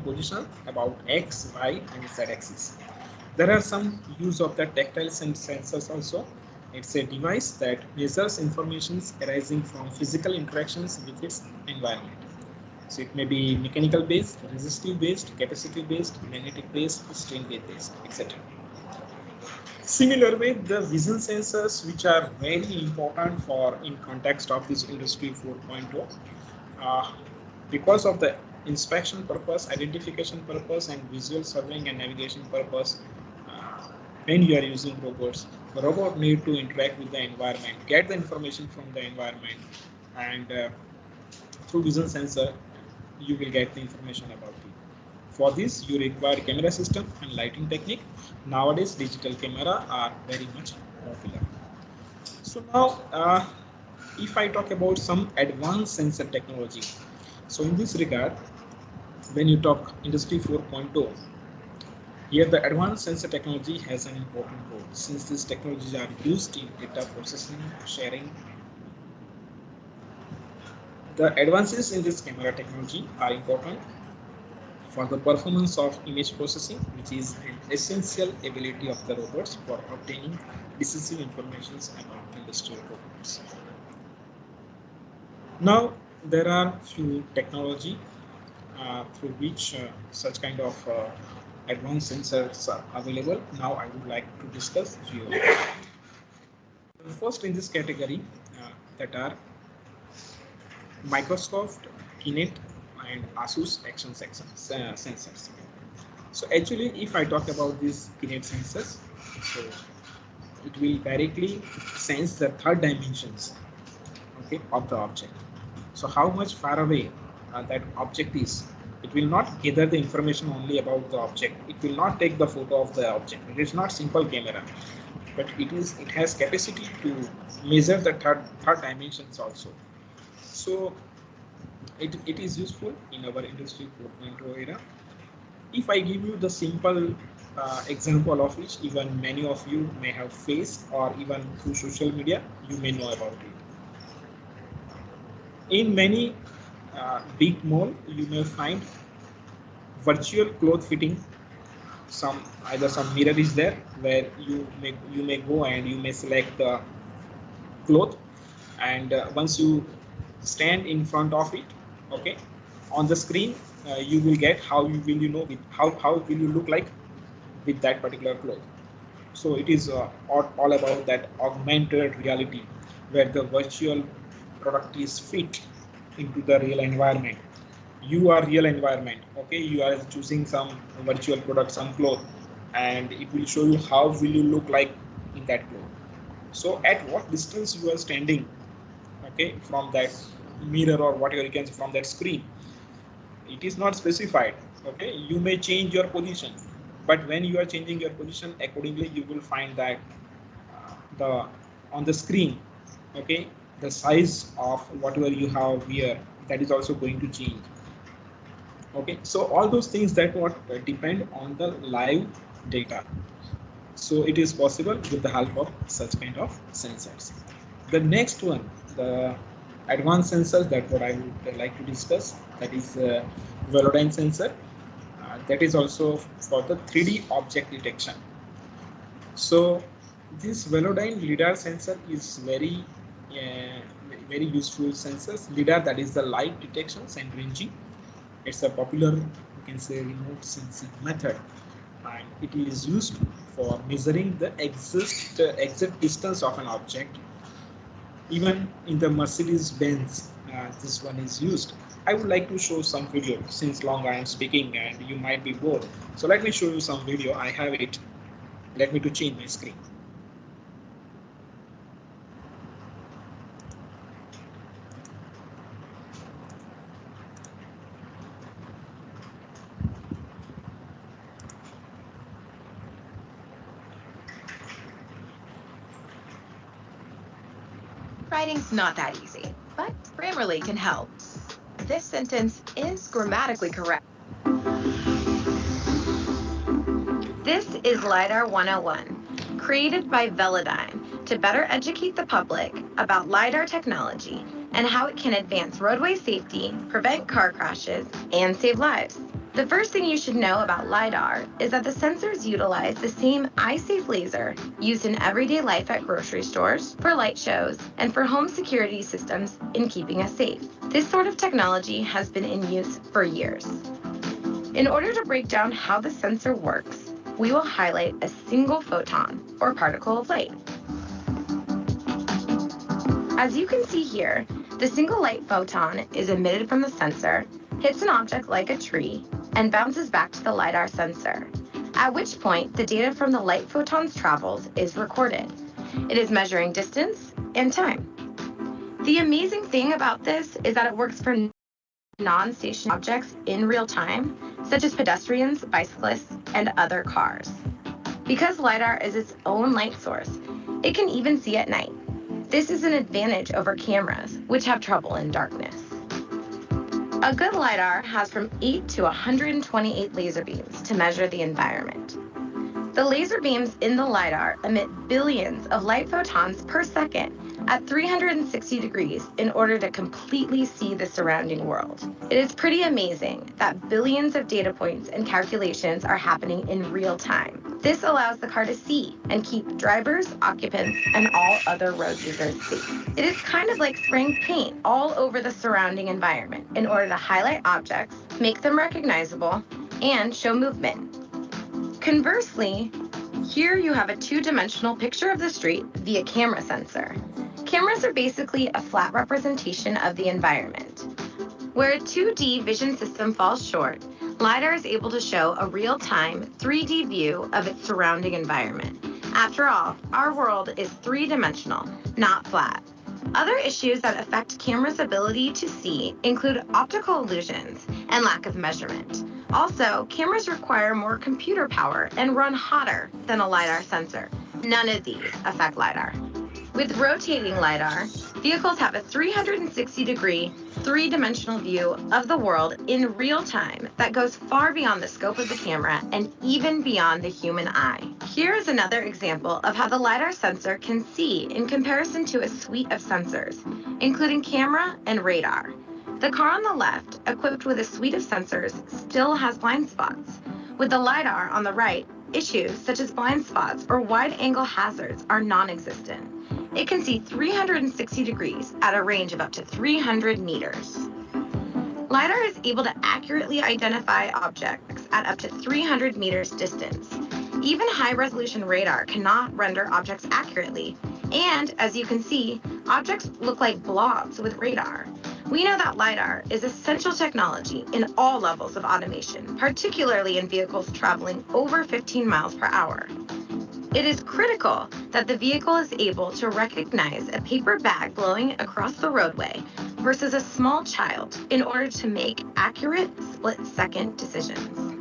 [SPEAKER 3] position about X, Y, and Z axis. There are some use of the tactile sensors also. It's a device that measures information arising from physical interactions with its environment. So it may be mechanical based, resistive based, capacitive based, magnetic based, strain gauge based, etc. Similar way, the vision sensors, which are very important for in context of this industry 4.0, because of the inspection purpose, identification purpose, and visual surveying and navigation purpose. When you are using robots, the robot need to interact with the environment, get the information from the environment, and through vision sensor, you will get the information about it. For this, you require camera system and lighting technique. Nowadays, digital camera are very much popular. So now, if I talk about some advanced sensor technology, so in this regard, when you talk Industry 4.0, here the advanced sensor technology has an important role, since these technologies are used in data processing, sharing. The advances in this camera technology are important for the performance of image processing, which is an essential ability of the robots for obtaining decisive information about industrial robots. Now, there are few technology through which such kind of advanced sensors are available. Now I would like to discuss few. First in this category that are Microsoft Kinect and Asus Action sensors. So actually, if I talk about these Kinect sensors, so it will directly sense the third dimensions, okay, of the object. So how much far away that object is. It will not gather the information only about the object. It will not take the photo of the object. It is not simple camera, but it has capacity to measure the third dimensions also. So it is useful in our Industry 4.0 era. If I give you the simple example of which even many of you may have faced, or even through social media, you may know about it. In many big mall, you may find virtual cloth fitting. Either some mirror is there where you may go and you may select the cloth, and once you stand in front of it, okay, on the screen you will get how will you look like with that particular cloth. So it is all about that augmented reality, where the virtual product is fit into the real environment. You are real environment, okay, you are choosing some virtual product, some cloth, and it will show you how will you look like in that cloth. So at what distance you are standing, okay, from that mirror or whatever you can see from that screen, it is not specified, okay. You may change your position, but when you are changing your position accordingly, you will find that on the screen, okay, the size of whatever you have here, that is also going to change. Okay, so all those things that depend on the live data. So it is possible with the help of such kind of sensors. The next one, the advanced sensors, that what I would like to discuss, that is Velodyne sensor. That is also for the 3D object detection. So this Velodyne lidar sensor is very very useful sensors. Lidar, that is the light detection and ranging. It's a popular, you can say, remote sensing method, and it is used for measuring the exact distance of an object. Even in the Mercedes-Benz, this one is used. I would like to show some video, since long I am speaking and you might be bored. So let me show you some video. I have it. Let me to change my screen.
[SPEAKER 9] Writing's not that easy, but Grammarly can help. This sentence is grammatically correct. This is LiDAR 101, created by Velodyne to better educate the public about LiDAR technology and how it can advance roadway safety, prevent car crashes, and save lives. The first thing you should know about LiDAR is that the sensors utilize the same eye-safe laser used in everyday life at grocery stores, for light shows, and for home security systems in keeping us safe. This sort of technology has been in use for years. In order to break down how the sensor works, we will highlight a single photon, or particle of light. As you can see here, the single light photon is emitted from the sensor, hits an object like a tree, and bounces back to the LiDAR sensor, at which point the data from the light photon's travels is recorded. It is measuring distance and time. The amazing thing about this is that it works for non-stationary objects in real time, such as pedestrians, bicyclists, and other cars. Because LiDAR is its own light source, it can even see at night. This is an advantage over cameras, which have trouble in darkness. A good LiDAR has from 8 to 128 laser beams to measure the environment. The laser beams in the LiDAR emit billions of light photons per second at 360 degrees in order to completely see the surrounding world. It is pretty amazing that billions of data points and calculations are happening in real time. This allows the car to see and keep drivers, occupants, and all other road users safe. It is kind of like spraying paint all over the surrounding environment in order to highlight objects, make them recognizable, and show movement. Conversely, here you have a two-dimensional picture of the street via camera sensor. Cameras are basically a flat representation of the environment. Where a 2D vision system falls short, LiDAR is able to show a real-time 3D view of its surrounding environment. After all, our world is three-dimensional, not flat. Other issues that affect cameras' ability to see include optical illusions and lack of measurement. Also, cameras require more computer power and run hotter than a LiDAR sensor. None of these affect LiDAR. With rotating LiDAR, vehicles have a 360-degree, three-dimensional view of the world in real time that goes far beyond the scope of the camera and even beyond the human eye. Here is another example of how the LiDAR sensor can see in comparison to a suite of sensors, including camera and radar. The car on the left, equipped with a suite of sensors, still has blind spots. With the LiDAR on the right, issues such as blind spots or wide-angle hazards are non-existent. It can see 360 degrees at a range of up to 300 meters. LiDAR is able to accurately identify objects at up to 300 meters distance. Even high-resolution radar cannot render objects accurately, and as you can see, objects look like blobs with radar. We know that LiDAR is essential technology in all levels of automation, particularly in vehicles traveling over 15 miles per hour. It is critical that the vehicle is able to recognize a paper bag blowing across the roadway versus a small child in order to make accurate split-second decisions.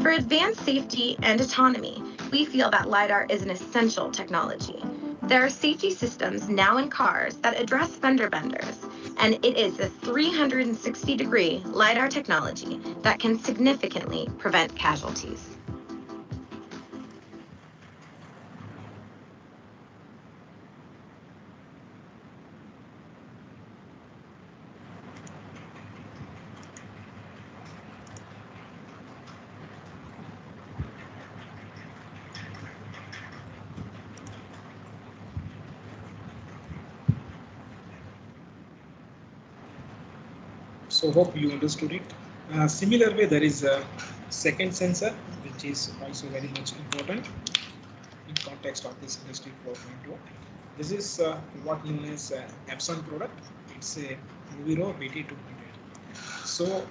[SPEAKER 9] For advanced safety and autonomy, we feel that LiDAR is an essential technology. There are safety systems now in cars that address fender benders, and it is the 360-degree LiDAR technology that can significantly prevent casualties.
[SPEAKER 3] So hope you understood it. Similar way, there is a second sensor, which is also very much important in context of this industry 4.0. This is what known as Epson product. It's a Viro BT200. So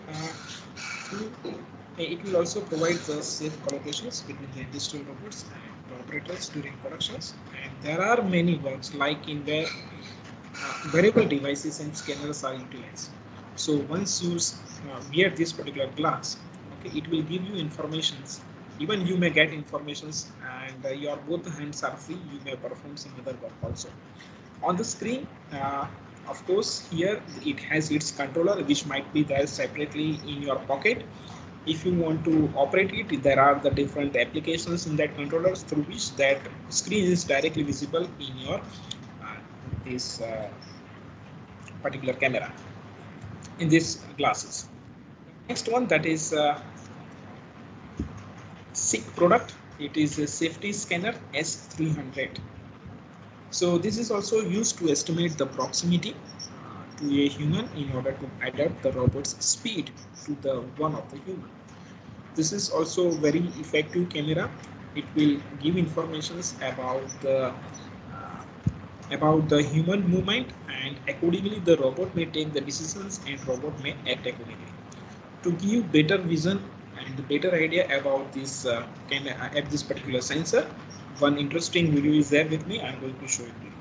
[SPEAKER 3] it will also provide the safe collaborations between the industrial robots and the operators during productions. And there are many works like in where wearable devices and scanners are utilized. So once you wear this particular glass, okay, it will give you informations. Even you may get informations, and your both hands are free. You may perform some other work also. On the screen, of course, here it has its controller, which might be there separately in your pocket. If you want to operate it, there are the different applications in that controller through which that screen is directly visible in your this particular camera in these glasses. Next one, that is SICK product. It is a safety scanner S300. So this is also used to estimate the proximity to a human in order to adapt the robot's speed to the one of the human. This is also very effective camera. It will give informations about the human movement, and accordingly the robot may take the decisions and robot may act accordingly. To give better vision and better idea about this at this particular sensor, one interesting video is there with me. I'm going to show it to you.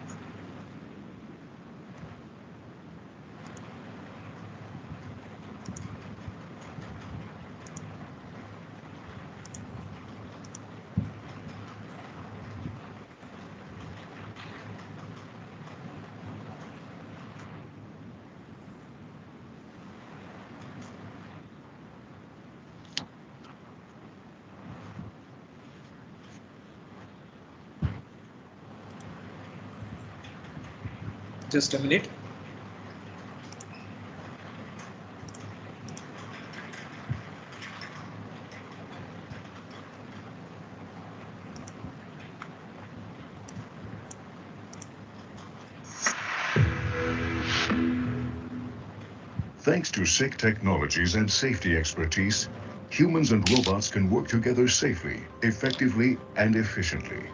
[SPEAKER 3] Just a minute.
[SPEAKER 10] Thanks to SICK technologies and safety expertise, humans and robots can work together safely, effectively, and efficiently.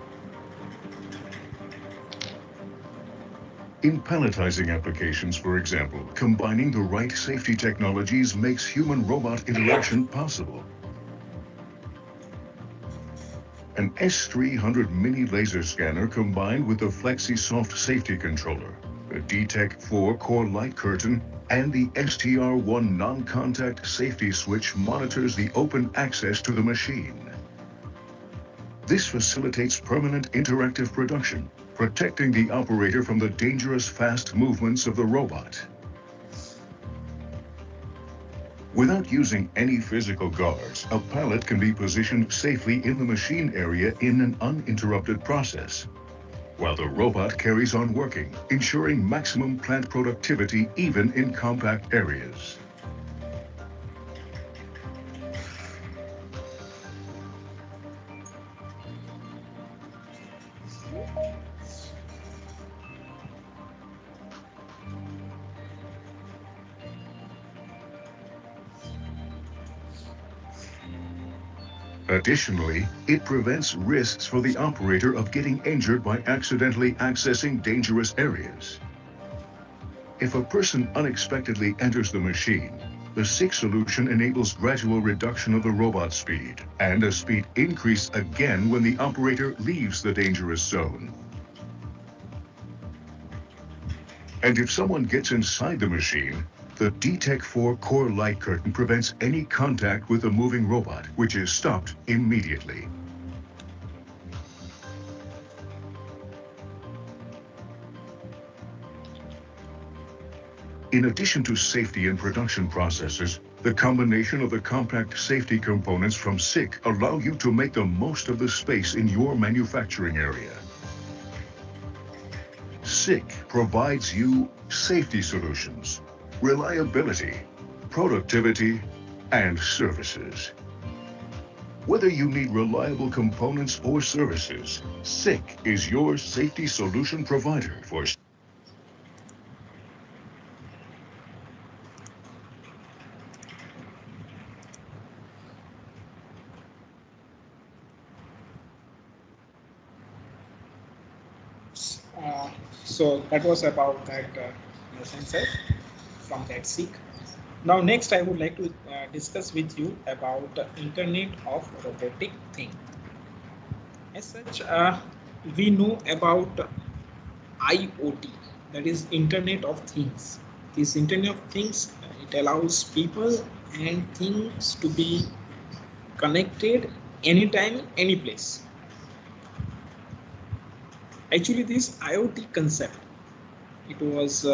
[SPEAKER 10] In palletizing applications, for example, combining the right safety technologies makes human-robot interaction possible. An S300 mini laser scanner combined with the FlexiSoft safety controller, the DTEC 4 core light curtain, and the STR1 non-contact safety switch monitors the open access to the machine. This facilitates permanent interactive production, protecting the operator from the dangerous fast movements of the robot. Without using any physical guards, a pallet can be positioned safely in the machine area in an uninterrupted process, while the robot carries on working, ensuring maximum plant productivity even in compact areas. Additionally, it prevents risks for the operator of getting injured by accidentally accessing dangerous areas. If a person unexpectedly enters the machine, the SICK solution enables gradual reduction of the robot speed and a speed increase again when the operator leaves the dangerous zone. And if someone gets inside the machine, the DTEC 4 core light curtain prevents any contact with the moving robot, which is stopped immediately. In addition to safety and production processes, the combination of the compact safety components from SICK allow you to make the most of the space in your manufacturing area. SICK provides you safety solutions, reliability, productivity, and services. Whether you need reliable components or services, SICK is your safety solution provider for
[SPEAKER 3] So that was about that sensor from that SIG. Now next I would like to discuss with you about the Internet of Robotic Thing. As such, we know about IoT, that is Internet of Things. This Internet of Things, it allows people and things to be connected anytime, any place. Actually, this IoT concept, it was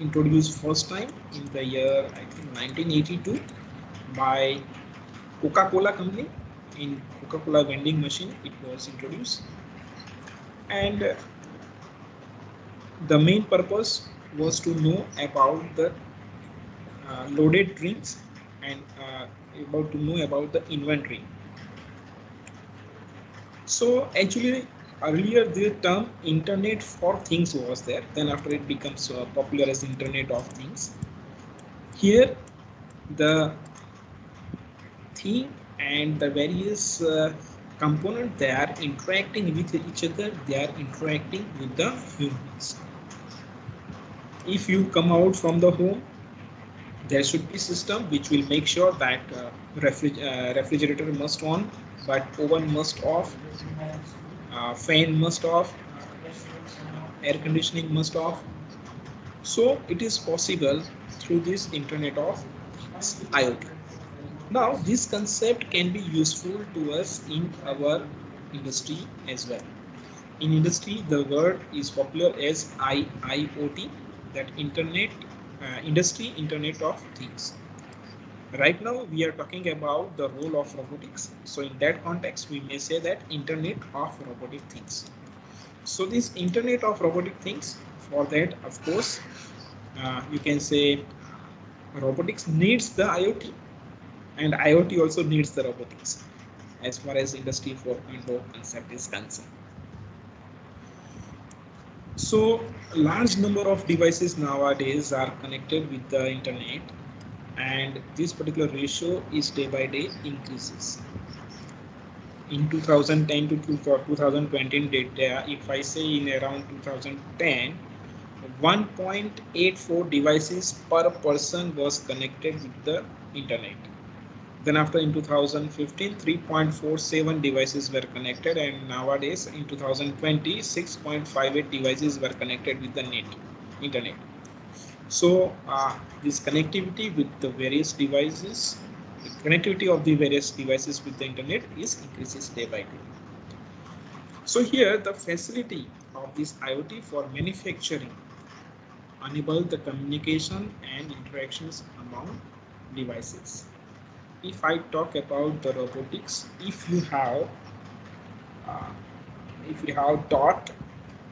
[SPEAKER 3] introduced first time in the year I think 1982 by Coca-Cola company. In Coca-Cola vending machine it was introduced, and the main purpose was to know about the loaded drinks and about to know about the inventory. So actually earlier the term Internet for Things was there, then after it becomes popular as Internet of Things. Here the thing and the various component, they are interacting with each other, they are interacting with the humans. If you come out from the home, there should be system which will make sure that refrigerator must on, but oven must off, fan must off, air conditioning must off. So it is possible through this Internet of IoT. Now this concept can be useful to us in our industry as well. In industry, the word is popular as IIoT, that industry Internet of Things. Right now we are talking about the role of robotics. So in that context, we may say that Internet of Robotic Things. So this Internet of Robotic Things, for that, of course, you can say robotics needs the IoT, and IoT also needs the robotics as far as Industry 4.0 concept is concerned. So a large number of devices nowadays are connected with the internet, and this particular ratio is day by day increases. In 2010 to 2020 data, if I say in around 2010, 1.84 devices per person was connected with the internet. Then after in 2015, 3.47 devices were connected, and nowadays in 2020, 6.58 devices were connected with the internet. So this connectivity with the various devices, the connectivity of the various devices with the internet is increases day by day. So here the facility of this IoT for manufacturing enable the communication and interactions among devices. If I talk about the robotics, if you have taught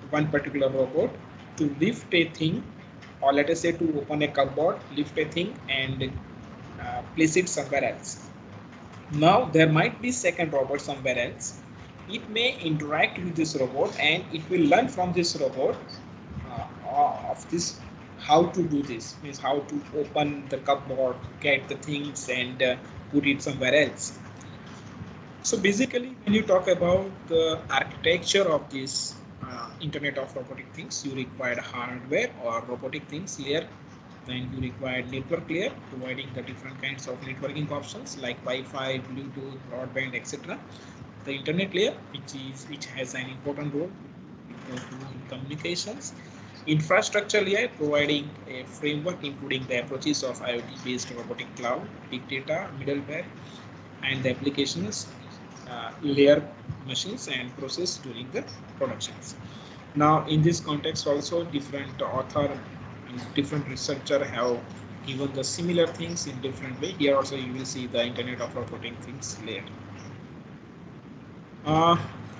[SPEAKER 3] one particular robot to lift a thing, or let us say to open a cupboard, lift a thing and place it somewhere else. Now there might be second robot somewhere else. It may interact with this robot and it will learn from this robot of this how to do this, means how to open the cupboard, get the things and put it somewhere else. So basically when you talk about the architecture of this Internet of Robotic Things, you require hardware or robotic things layer, then you require network layer providing the different kinds of networking options like Wi-Fi, Bluetooth, broadband, etc. The internet layer, which has an important role in communications. Infrastructure layer providing a framework including the approaches of IoT based robotic cloud, big data, middleware, and the applications layer machines and process during the productions. Now in this context also different author and different researcher have given the similar things in different way. Here also you will see the Internet of Robotic Things layer.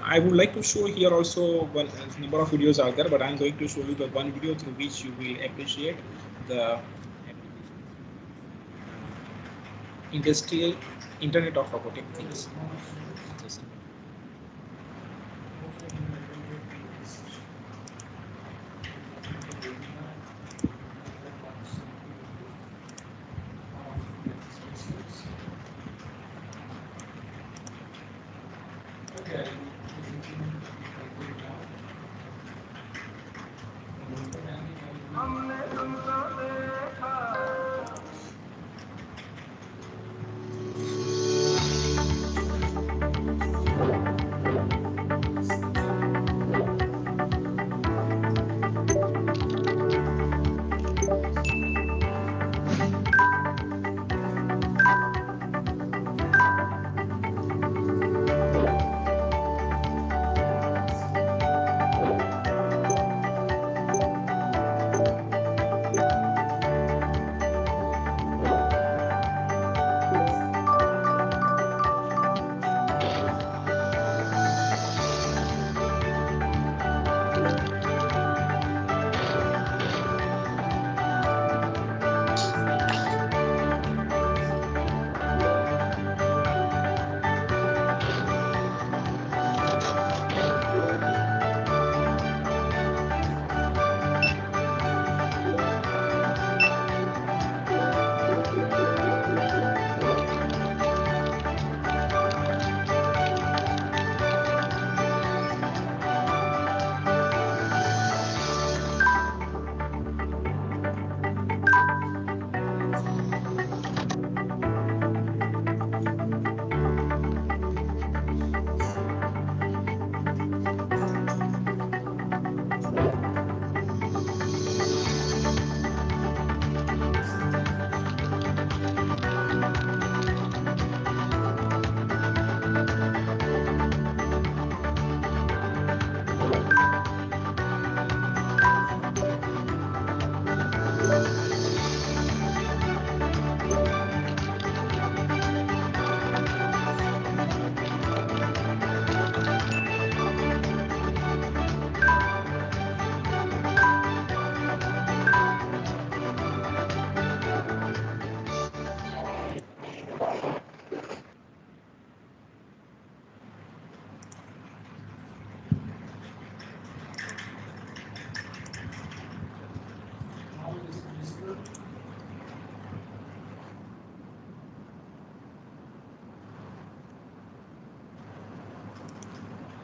[SPEAKER 3] I would like to show here also one number of videos are there, but I'm going to show you the one video through which you will appreciate the industrial Internet of Robotic Things.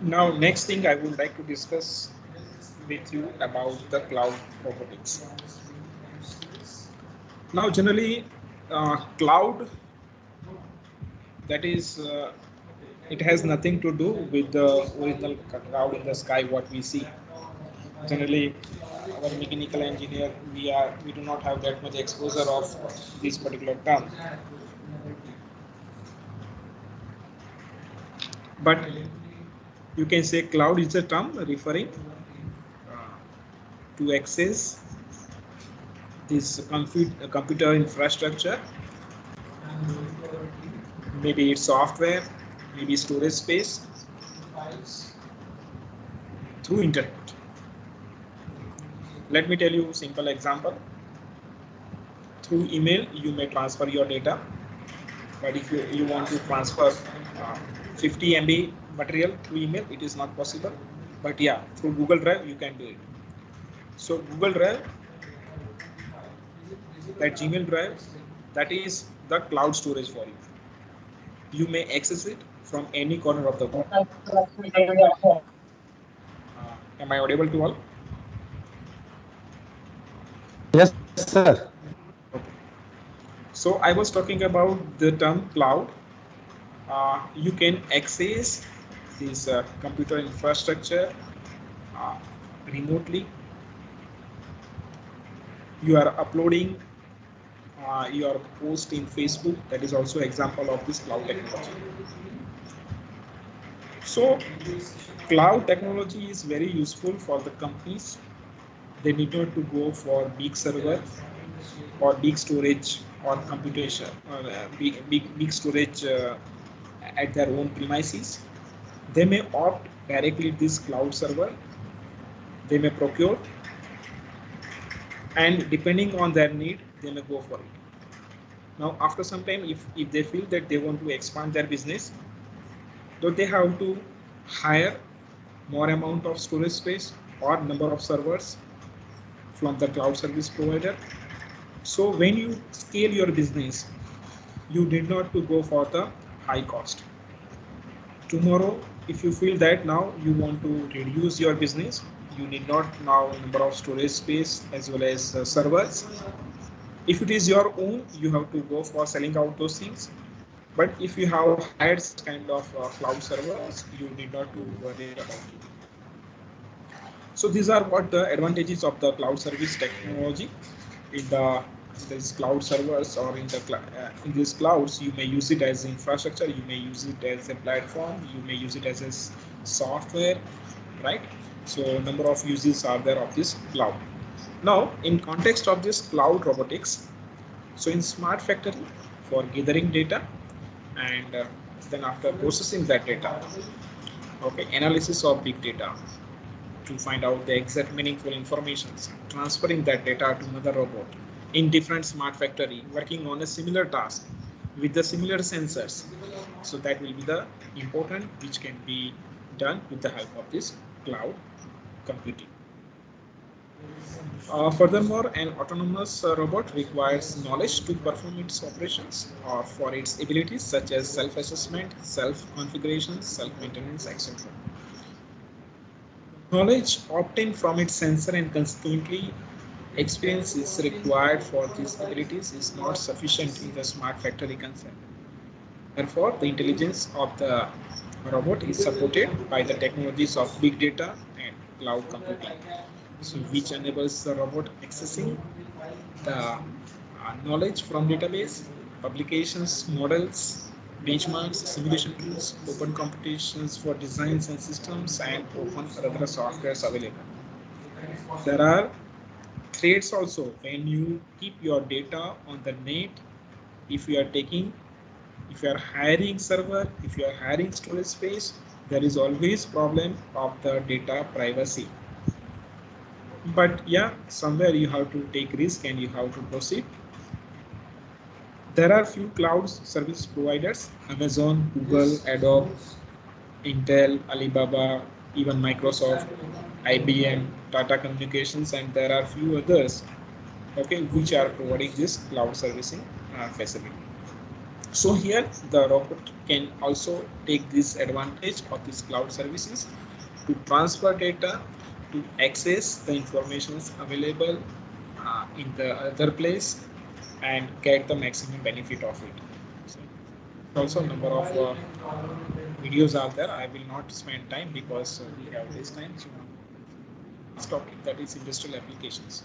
[SPEAKER 3] Now, next thing I would like to discuss with you about the cloud robotics. Now, generally, cloud, that is, it has nothing to do with the original cloud in the sky, what we see. Generally, our mechanical engineer, we do not have that much exposure of this particular term. But you can say cloud is a term referring to access this computer infrastructure, maybe it's software, maybe storage space, through internet. Let me tell you a simple example. Through email, you may transfer your data, but if you want to transfer 50 MB material through email, it is not possible. But yeah, through Google Drive, you can do it. So Google Drive, that Gmail Drive, that is the cloud storage for you. You may access it from any corner of the world. Am I audible to all?
[SPEAKER 11] Yes, sir.
[SPEAKER 3] Okay. So I was talking about the term cloud. You can access this computer infrastructure remotely. You are uploading your post in Facebook. That is also example of this cloud technology. So cloud technology is very useful for the companies. They need not to go for big server or big storage or computation or big storage at their own premises. They may opt directly this cloud server. They may procure, and depending on their need, they may go for it. Now, after some time, if they feel that they want to expand their business, though they have to hire more amount of storage space or number of servers from the cloud service provider. So when you scale your business, you need not to go for the high cost. Tomorrow, if you feel that now you want to reduce your business, you need not now number of storage space as well as servers. If it is your own, you have to go for selling out those things. But if you have hired such kind of cloud servers, you need not to worry about it. So these are what the advantages of the cloud service technology. In these cloud servers or in these clouds, you may use it as infrastructure, you may use it as a platform, you may use it as a software, right? So number of uses are there of this cloud. Now, in context of this cloud robotics, so in smart factory for gathering data and then after processing that data, okay, analysis of big data to find out the exact meaningful information, transferring that data to another robot in different smart factory working on a similar task with the similar sensors. So that will be the important which can be done with the help of this cloud computing. Furthermore, an autonomous robot requires knowledge to perform its operations or for its abilities such as self-assessment, self-configuration, self-maintenance, etc. Knowledge obtained from its sensor and consequently experience is required for these abilities is not sufficient in the smart factory concept. Therefore, the intelligence of the robot is supported by the technologies of big data and cloud computing, so which enables the robot accessing the knowledge from database, publications, models, benchmarks, simulation tools, open competitions for designs and systems, and open other softwares available. There are threats also when you keep your data on the net. If you are hiring server, if you are hiring storage space, there is always problem of the data privacy. But yeah, somewhere you have to take risk and you have to proceed. There are few cloud service providers: Amazon, Google, Adobe, Intel, Alibaba, even Microsoft, IBM, Tata Communications, and there are few others, okay, which are providing this cloud servicing facility. So here the robot can also take this advantage of these cloud services to transfer data, to access the informations available in the other place and get the maximum benefit of it. So also number of videos are there. I will not spend time because we have this time. So this topic, that is industrial applications.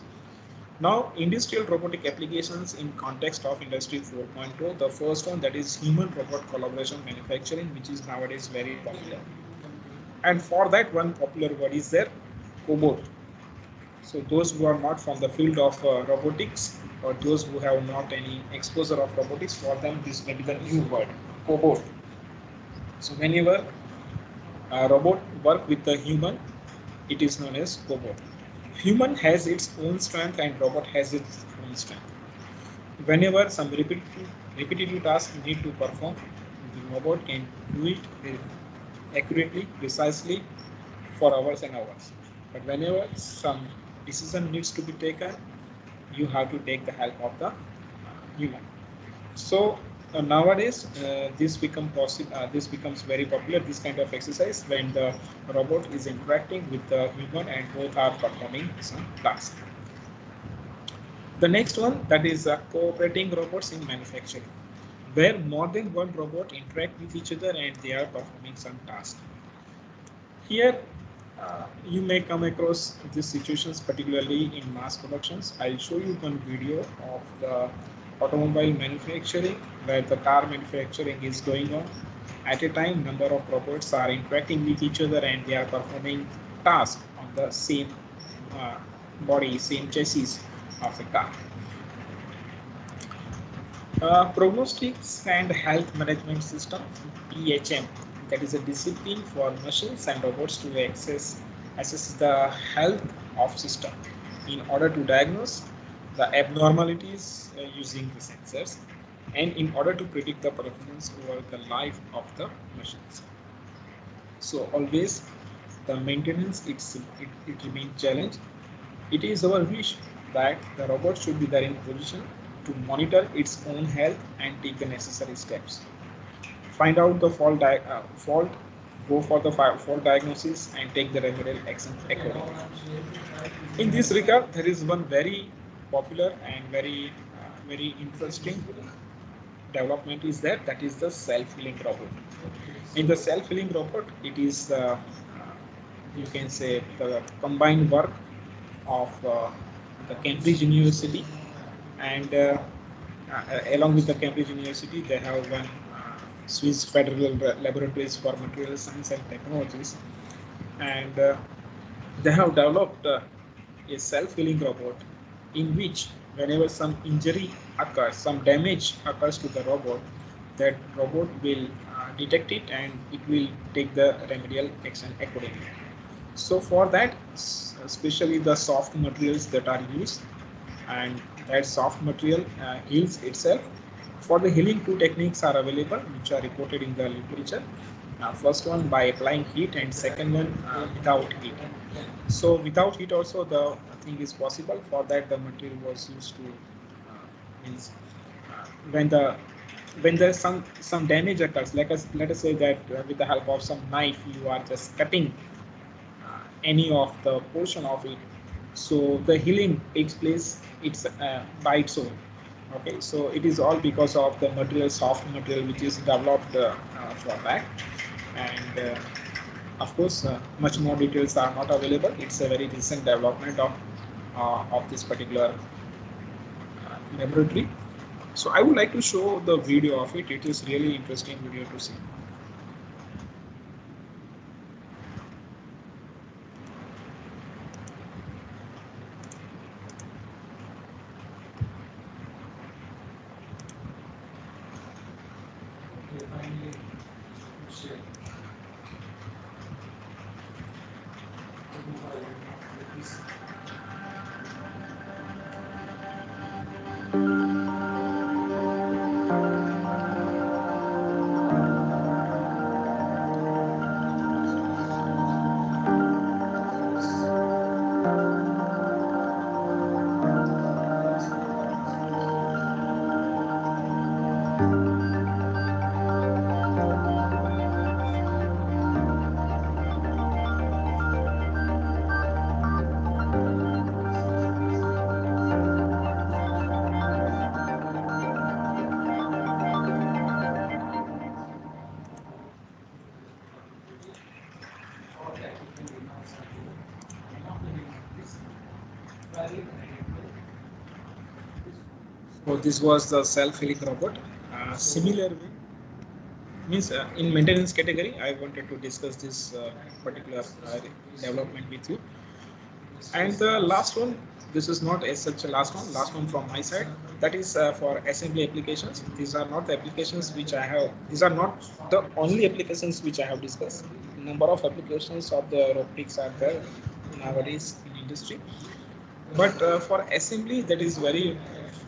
[SPEAKER 3] Now, industrial robotic applications in context of Industry 4.0, the first one, that is human robot collaboration manufacturing, which is nowadays very popular. And for that, one popular word is there, cobot. So those who are not from the field of robotics, or those who have not any exposure of robotics, for them this may be the new word, cobot. So whenever a robot work with a human, it is known as cobot. Human has its own strength and robot has its own strength. Whenever some repetitive tasks need to perform, the robot can do it very accurately, precisely for hours and hours. But whenever some decision needs to be taken, you have to take the help of the human. So nowadays, this becomes very popular. This kind of exercise when the robot is interacting with the human and both are performing some task. The next one, that is cooperating robots in manufacturing, where more than one robot interact with each other and they are performing some task. Here, you may come across these situations, particularly in mass productions. I'll show you one video of the automobile manufacturing, where the car manufacturing is going on. At a time, number of robots are interacting with each other and they are performing tasks on the same uh, body, same chassis of a car. Prognostics and Health Management System, PHM, that is a discipline for machines and robots to assess the health of system in order to diagnose the abnormalities using the sensors and in order to predict the performance over the life of the machines. So always the maintenance, it remains challenge. It is our wish that the robot should be there in position to monitor its own health and take the necessary steps. Find out the fault, go for the fault diagnosis and take the remedial action accordingly. In this regard, there is one very popular and very interesting development is there, that is the self-healing robot. In the self-healing robot, it is you can say the combined work of the Cambridge University and along with the Cambridge University, they have one Swiss Federal Laboratories for Material Science and Technologies, and they have developed a self-healing robot in which whenever some injury occurs, some damage occurs to the robot, that robot will detect it and it will take the remedial action accordingly. So for that, especially the soft materials that are used, and that soft material heals itself. For the healing, two techniques are available which are reported in the literature. First one by applying heat and second one without heat. So without heat also the thing is possible. For that the material was used to means when the when there's some damage occurs, let us say that with the help of some knife you are just cutting any of the portion of it, so the healing takes place by its own. Okay, so it is all because of the material, soft material, which is developed for that. And of course much more details are not available. It's a very recent development of this particular laboratory. So I would like to show the video of it. It is really interesting video to see. So this was the self-healing robot. Similar way, means in maintenance category, I wanted to discuss this particular development with you. And the last one, this is not as such a last one from my side. That is for assembly applications. These are not the applications which I have, these are not the only applications which I have discussed. Number of applications of the robotics are there nowadays in industry. But for assembly, that is very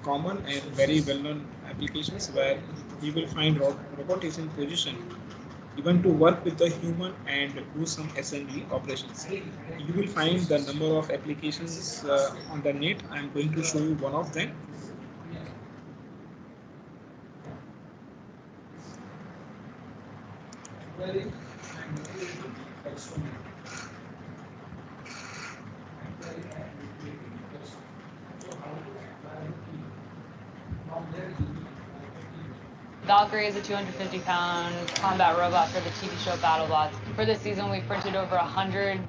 [SPEAKER 3] common and very well-known applications where you will find robot is in position even to work with the human and do some assembly operations. You will find the number of applications on the net. I'm going to show you one of them.
[SPEAKER 12] Valkyrie is a 250-pound combat robot for the TV show BattleBots. For this season, we printed over 100.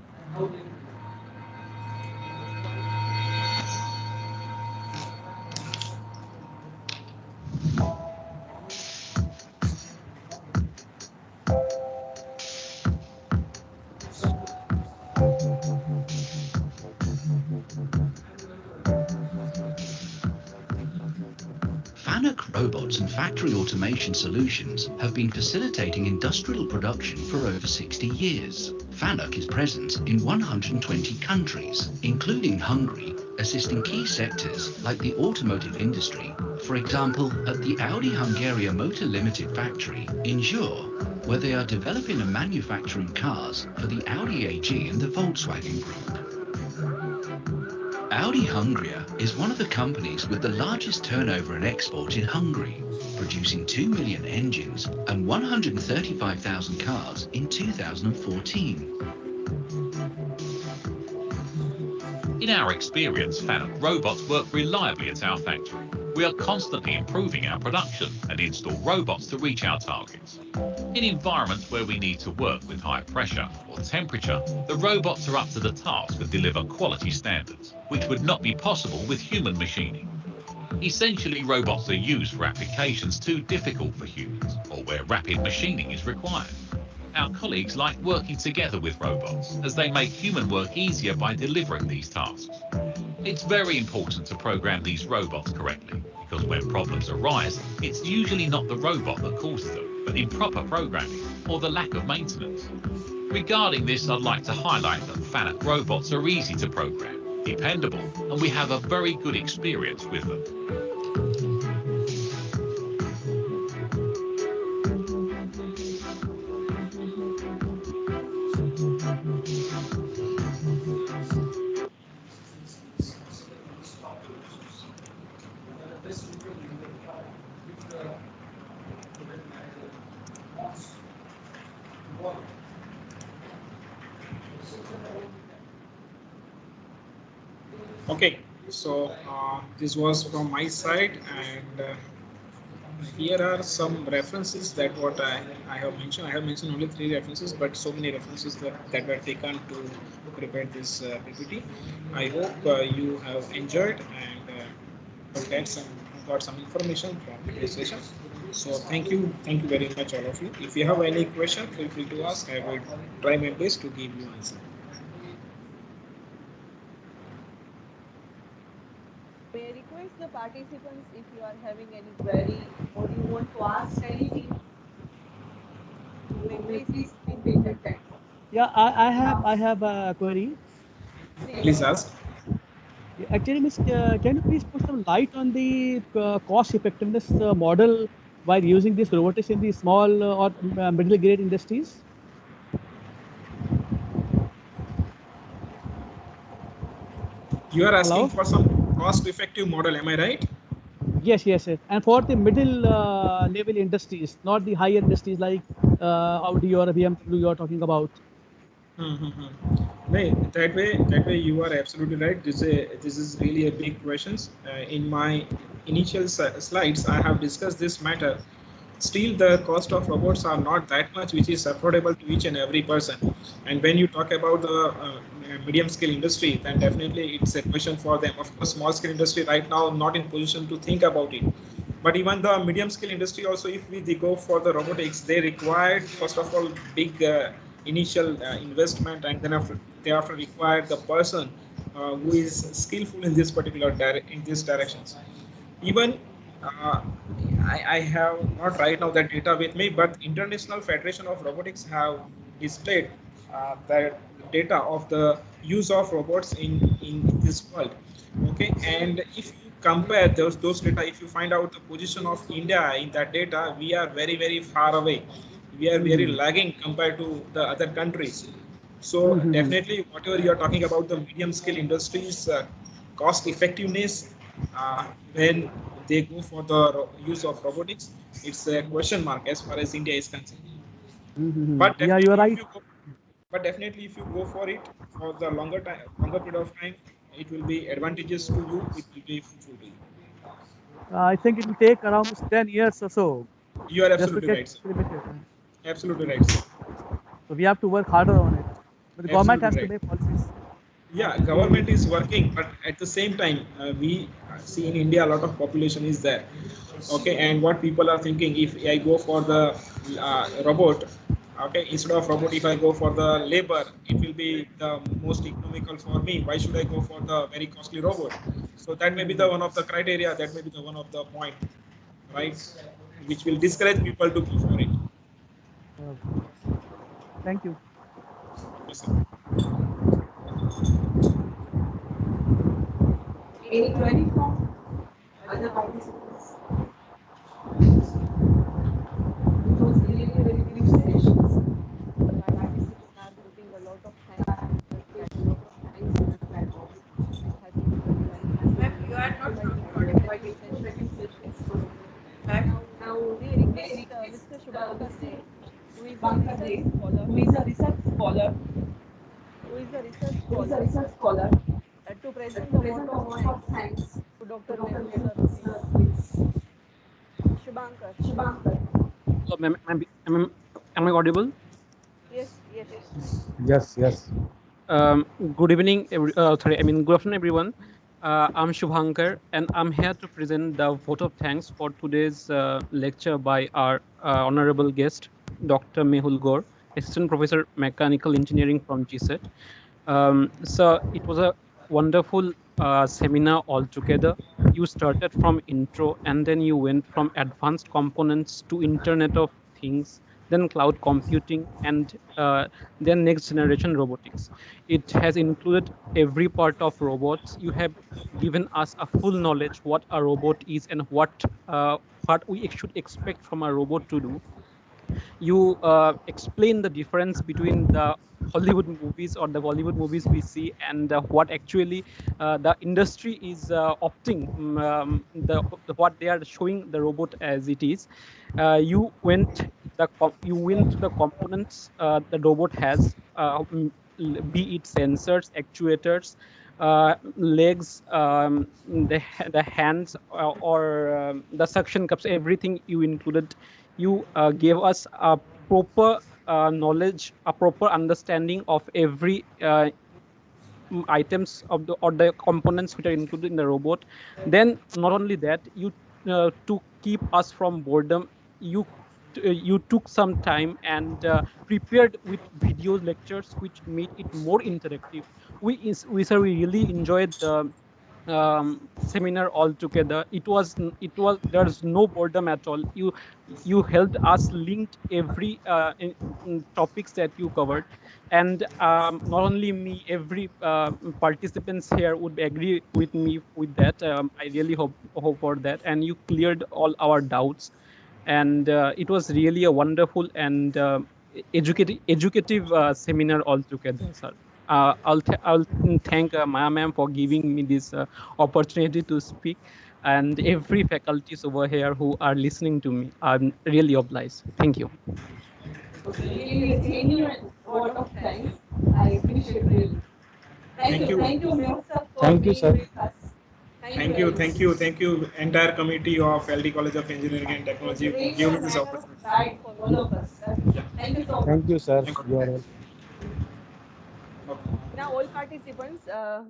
[SPEAKER 13] FANUC robots and factory automation solutions have been facilitating industrial production for over 60 years. FANUC is present in 120 countries, including Hungary, assisting key sectors like the automotive industry, for example, at the Audi Hungaria Motor Limited factory in Győr, where they are developing and manufacturing cars for the Audi AG and the Volkswagen Group. Audi Hungria is one of the companies with the largest turnover and export in Hungary, producing 2 million engines and 135,000 cars in 2014.
[SPEAKER 14] In our experience, FANUC robots work reliably at our factory. We are constantly improving our production and install robots to reach our targets. In environments where we need to work with high pressure or temperature, the robots are up to the task and deliver quality standards, which would not be possible with human machining. Essentially, robots are used for applications too difficult for humans or where rapid machining is required. Our colleagues like working together with robots as they make human work easier by delivering these tasks. It's very important to program these robots correctly, because when problems arise, it's usually not the robot that causes them, but improper programming or the lack of maintenance. Regarding this, I'd like to highlight that FANUC robots are easy to program, dependable, and we have a very good experience with them.
[SPEAKER 3] Okay, so this was from my side, and here are some references that what I have mentioned. I have mentioned only 3 references, but so many references that were taken to prepare this PPT. I hope you have enjoyed and got some information from today's session. So thank you very much, all of you. If you have any question, feel free to ask. I will try my best to give you answer.
[SPEAKER 1] May I request the participants, if you are having any query or you want to ask anything, may please speak in the chat.
[SPEAKER 8] Yeah, I have a query.
[SPEAKER 3] Please ask.
[SPEAKER 8] Actually, Miss, can you please put some light on the cost effectiveness model while using this robotics in the small or middle grade industries?
[SPEAKER 3] You are asking for some cost-effective model, am I right?
[SPEAKER 8] Yes. And for the middle level industries, not the higher industries like Audi or BMW you are talking about.
[SPEAKER 3] That way you are absolutely right. This is really a big question. In my initial slides, I have discussed this matter. Still, the cost of robots are not that much, which is affordable to each and every person. And when you talk about the medium scale industry, then definitely it's a question for them. Of course, small scale industry right now not in position to think about it. But even the medium scale industry also, if they go for the robotics, they require first of all big initial investment, and then they after require the person who is skillful in this particular in these directions. Even I have not right now that data with me, but International Federation of Robotics have displayed the data of the use of robots in this world. Okay, and if you compare those data, if you find out the position of India in that data, we are very far away. We are very lagging compared to the other countries. So definitely, whatever you are talking about the medium scale industries, cost effectiveness, when they go for the use of robotics, it's a question mark as far as India is concerned. But
[SPEAKER 8] Yeah, you are right.
[SPEAKER 3] Definitely, if you go for it for the longer period of time, it will be advantageous to you. It will be fruitful to you.
[SPEAKER 8] I think it will take around 10 years or so.
[SPEAKER 3] You are
[SPEAKER 8] Just to
[SPEAKER 3] absolutely
[SPEAKER 8] get
[SPEAKER 3] right, sir.
[SPEAKER 8] limited.
[SPEAKER 3] Absolutely right, sir.
[SPEAKER 8] So we have to work harder on it. But the government
[SPEAKER 3] Absolutely
[SPEAKER 8] has to
[SPEAKER 3] right.
[SPEAKER 8] make policies.
[SPEAKER 3] Yeah, government is working, but at the same time, we see in India a lot of population is there. Okay, and what people are thinking, if I go for the robot, okay, instead of robot, if I go for the labor, it will be the most economical for me. Why should I go for the very costly robot? So that may be the one of the criteria. That may be the one of the point, right? Which will discourage people to go for it.
[SPEAKER 8] Thank you.
[SPEAKER 3] Yes, sir.
[SPEAKER 1] Any query from other participants? It was really a very brief sessions. The participants are putting a lot of time, a lot of time in the platform. It has been very nice. You are not informative sessions. Now we request Mr. Shubhankar Dey, who is a research scholar, to present the vote of thanks to Dr. Mehul sir, please. Shubhankar.
[SPEAKER 5] So, am I audible?
[SPEAKER 1] Yes, yes.
[SPEAKER 11] Yes.
[SPEAKER 5] Good evening, good afternoon, everyone. I'm Shubhankar, and I'm here to present the vote of thanks for today's lecture by our honorable guest, Dr. Mehul Gaur, Assistant Professor Mechanical Engineering from GSET. So it was a wonderful seminar altogether. You started from intro, and then you went from advanced components to Internet of Things, then cloud computing, and then next generation robotics. It has included every part of robots. You have given us a full knowledge what a robot is and what we should expect from a robot to do. You explain the difference between the Hollywood movies or the Bollywood movies we see and what actually the industry is opting what they are showing the robot as it is. You went to the components the robot has, be it sensors, actuators, legs, the hands, or the suction cups. Everything you included. You gave us a proper knowledge, a proper understanding of every items of the or the components which are included in the robot. Then not only that, you to keep us from boredom, you took some time and prepared with video lectures which made it more interactive. We really enjoyed the seminar altogether. It was there's no boredom at all. You helped us linked every topics that you covered, and not only me, every participants here would agree with me with that. I really hope for that, and you cleared all our doubts, and it was really a wonderful and educative seminar altogether, sir. I'll thank Maya ma'am for giving me this opportunity to speak, and every faculties over here who are listening to me. I'm really obliged. Thank you.
[SPEAKER 1] Really a genuine vote of thanks. I appreciate really. Thank you, Mehul sir, for being with us.
[SPEAKER 3] Thank you, entire committee of LD College of Engineering and Technology for giving me this opportunity.
[SPEAKER 1] Guide for all of us. Thank you so much.
[SPEAKER 11] Thank you, sir.
[SPEAKER 3] Thank
[SPEAKER 11] You are
[SPEAKER 3] you.
[SPEAKER 11] welcome.
[SPEAKER 3] Okay.
[SPEAKER 1] Now, all participants,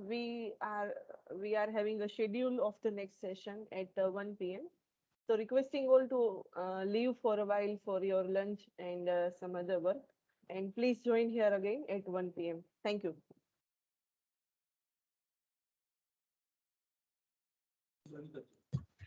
[SPEAKER 1] we are having a schedule of the next session at 1 p.m. So requesting all to leave for a while for your lunch and some other work. And please join here again at 1 p.m. Thank you.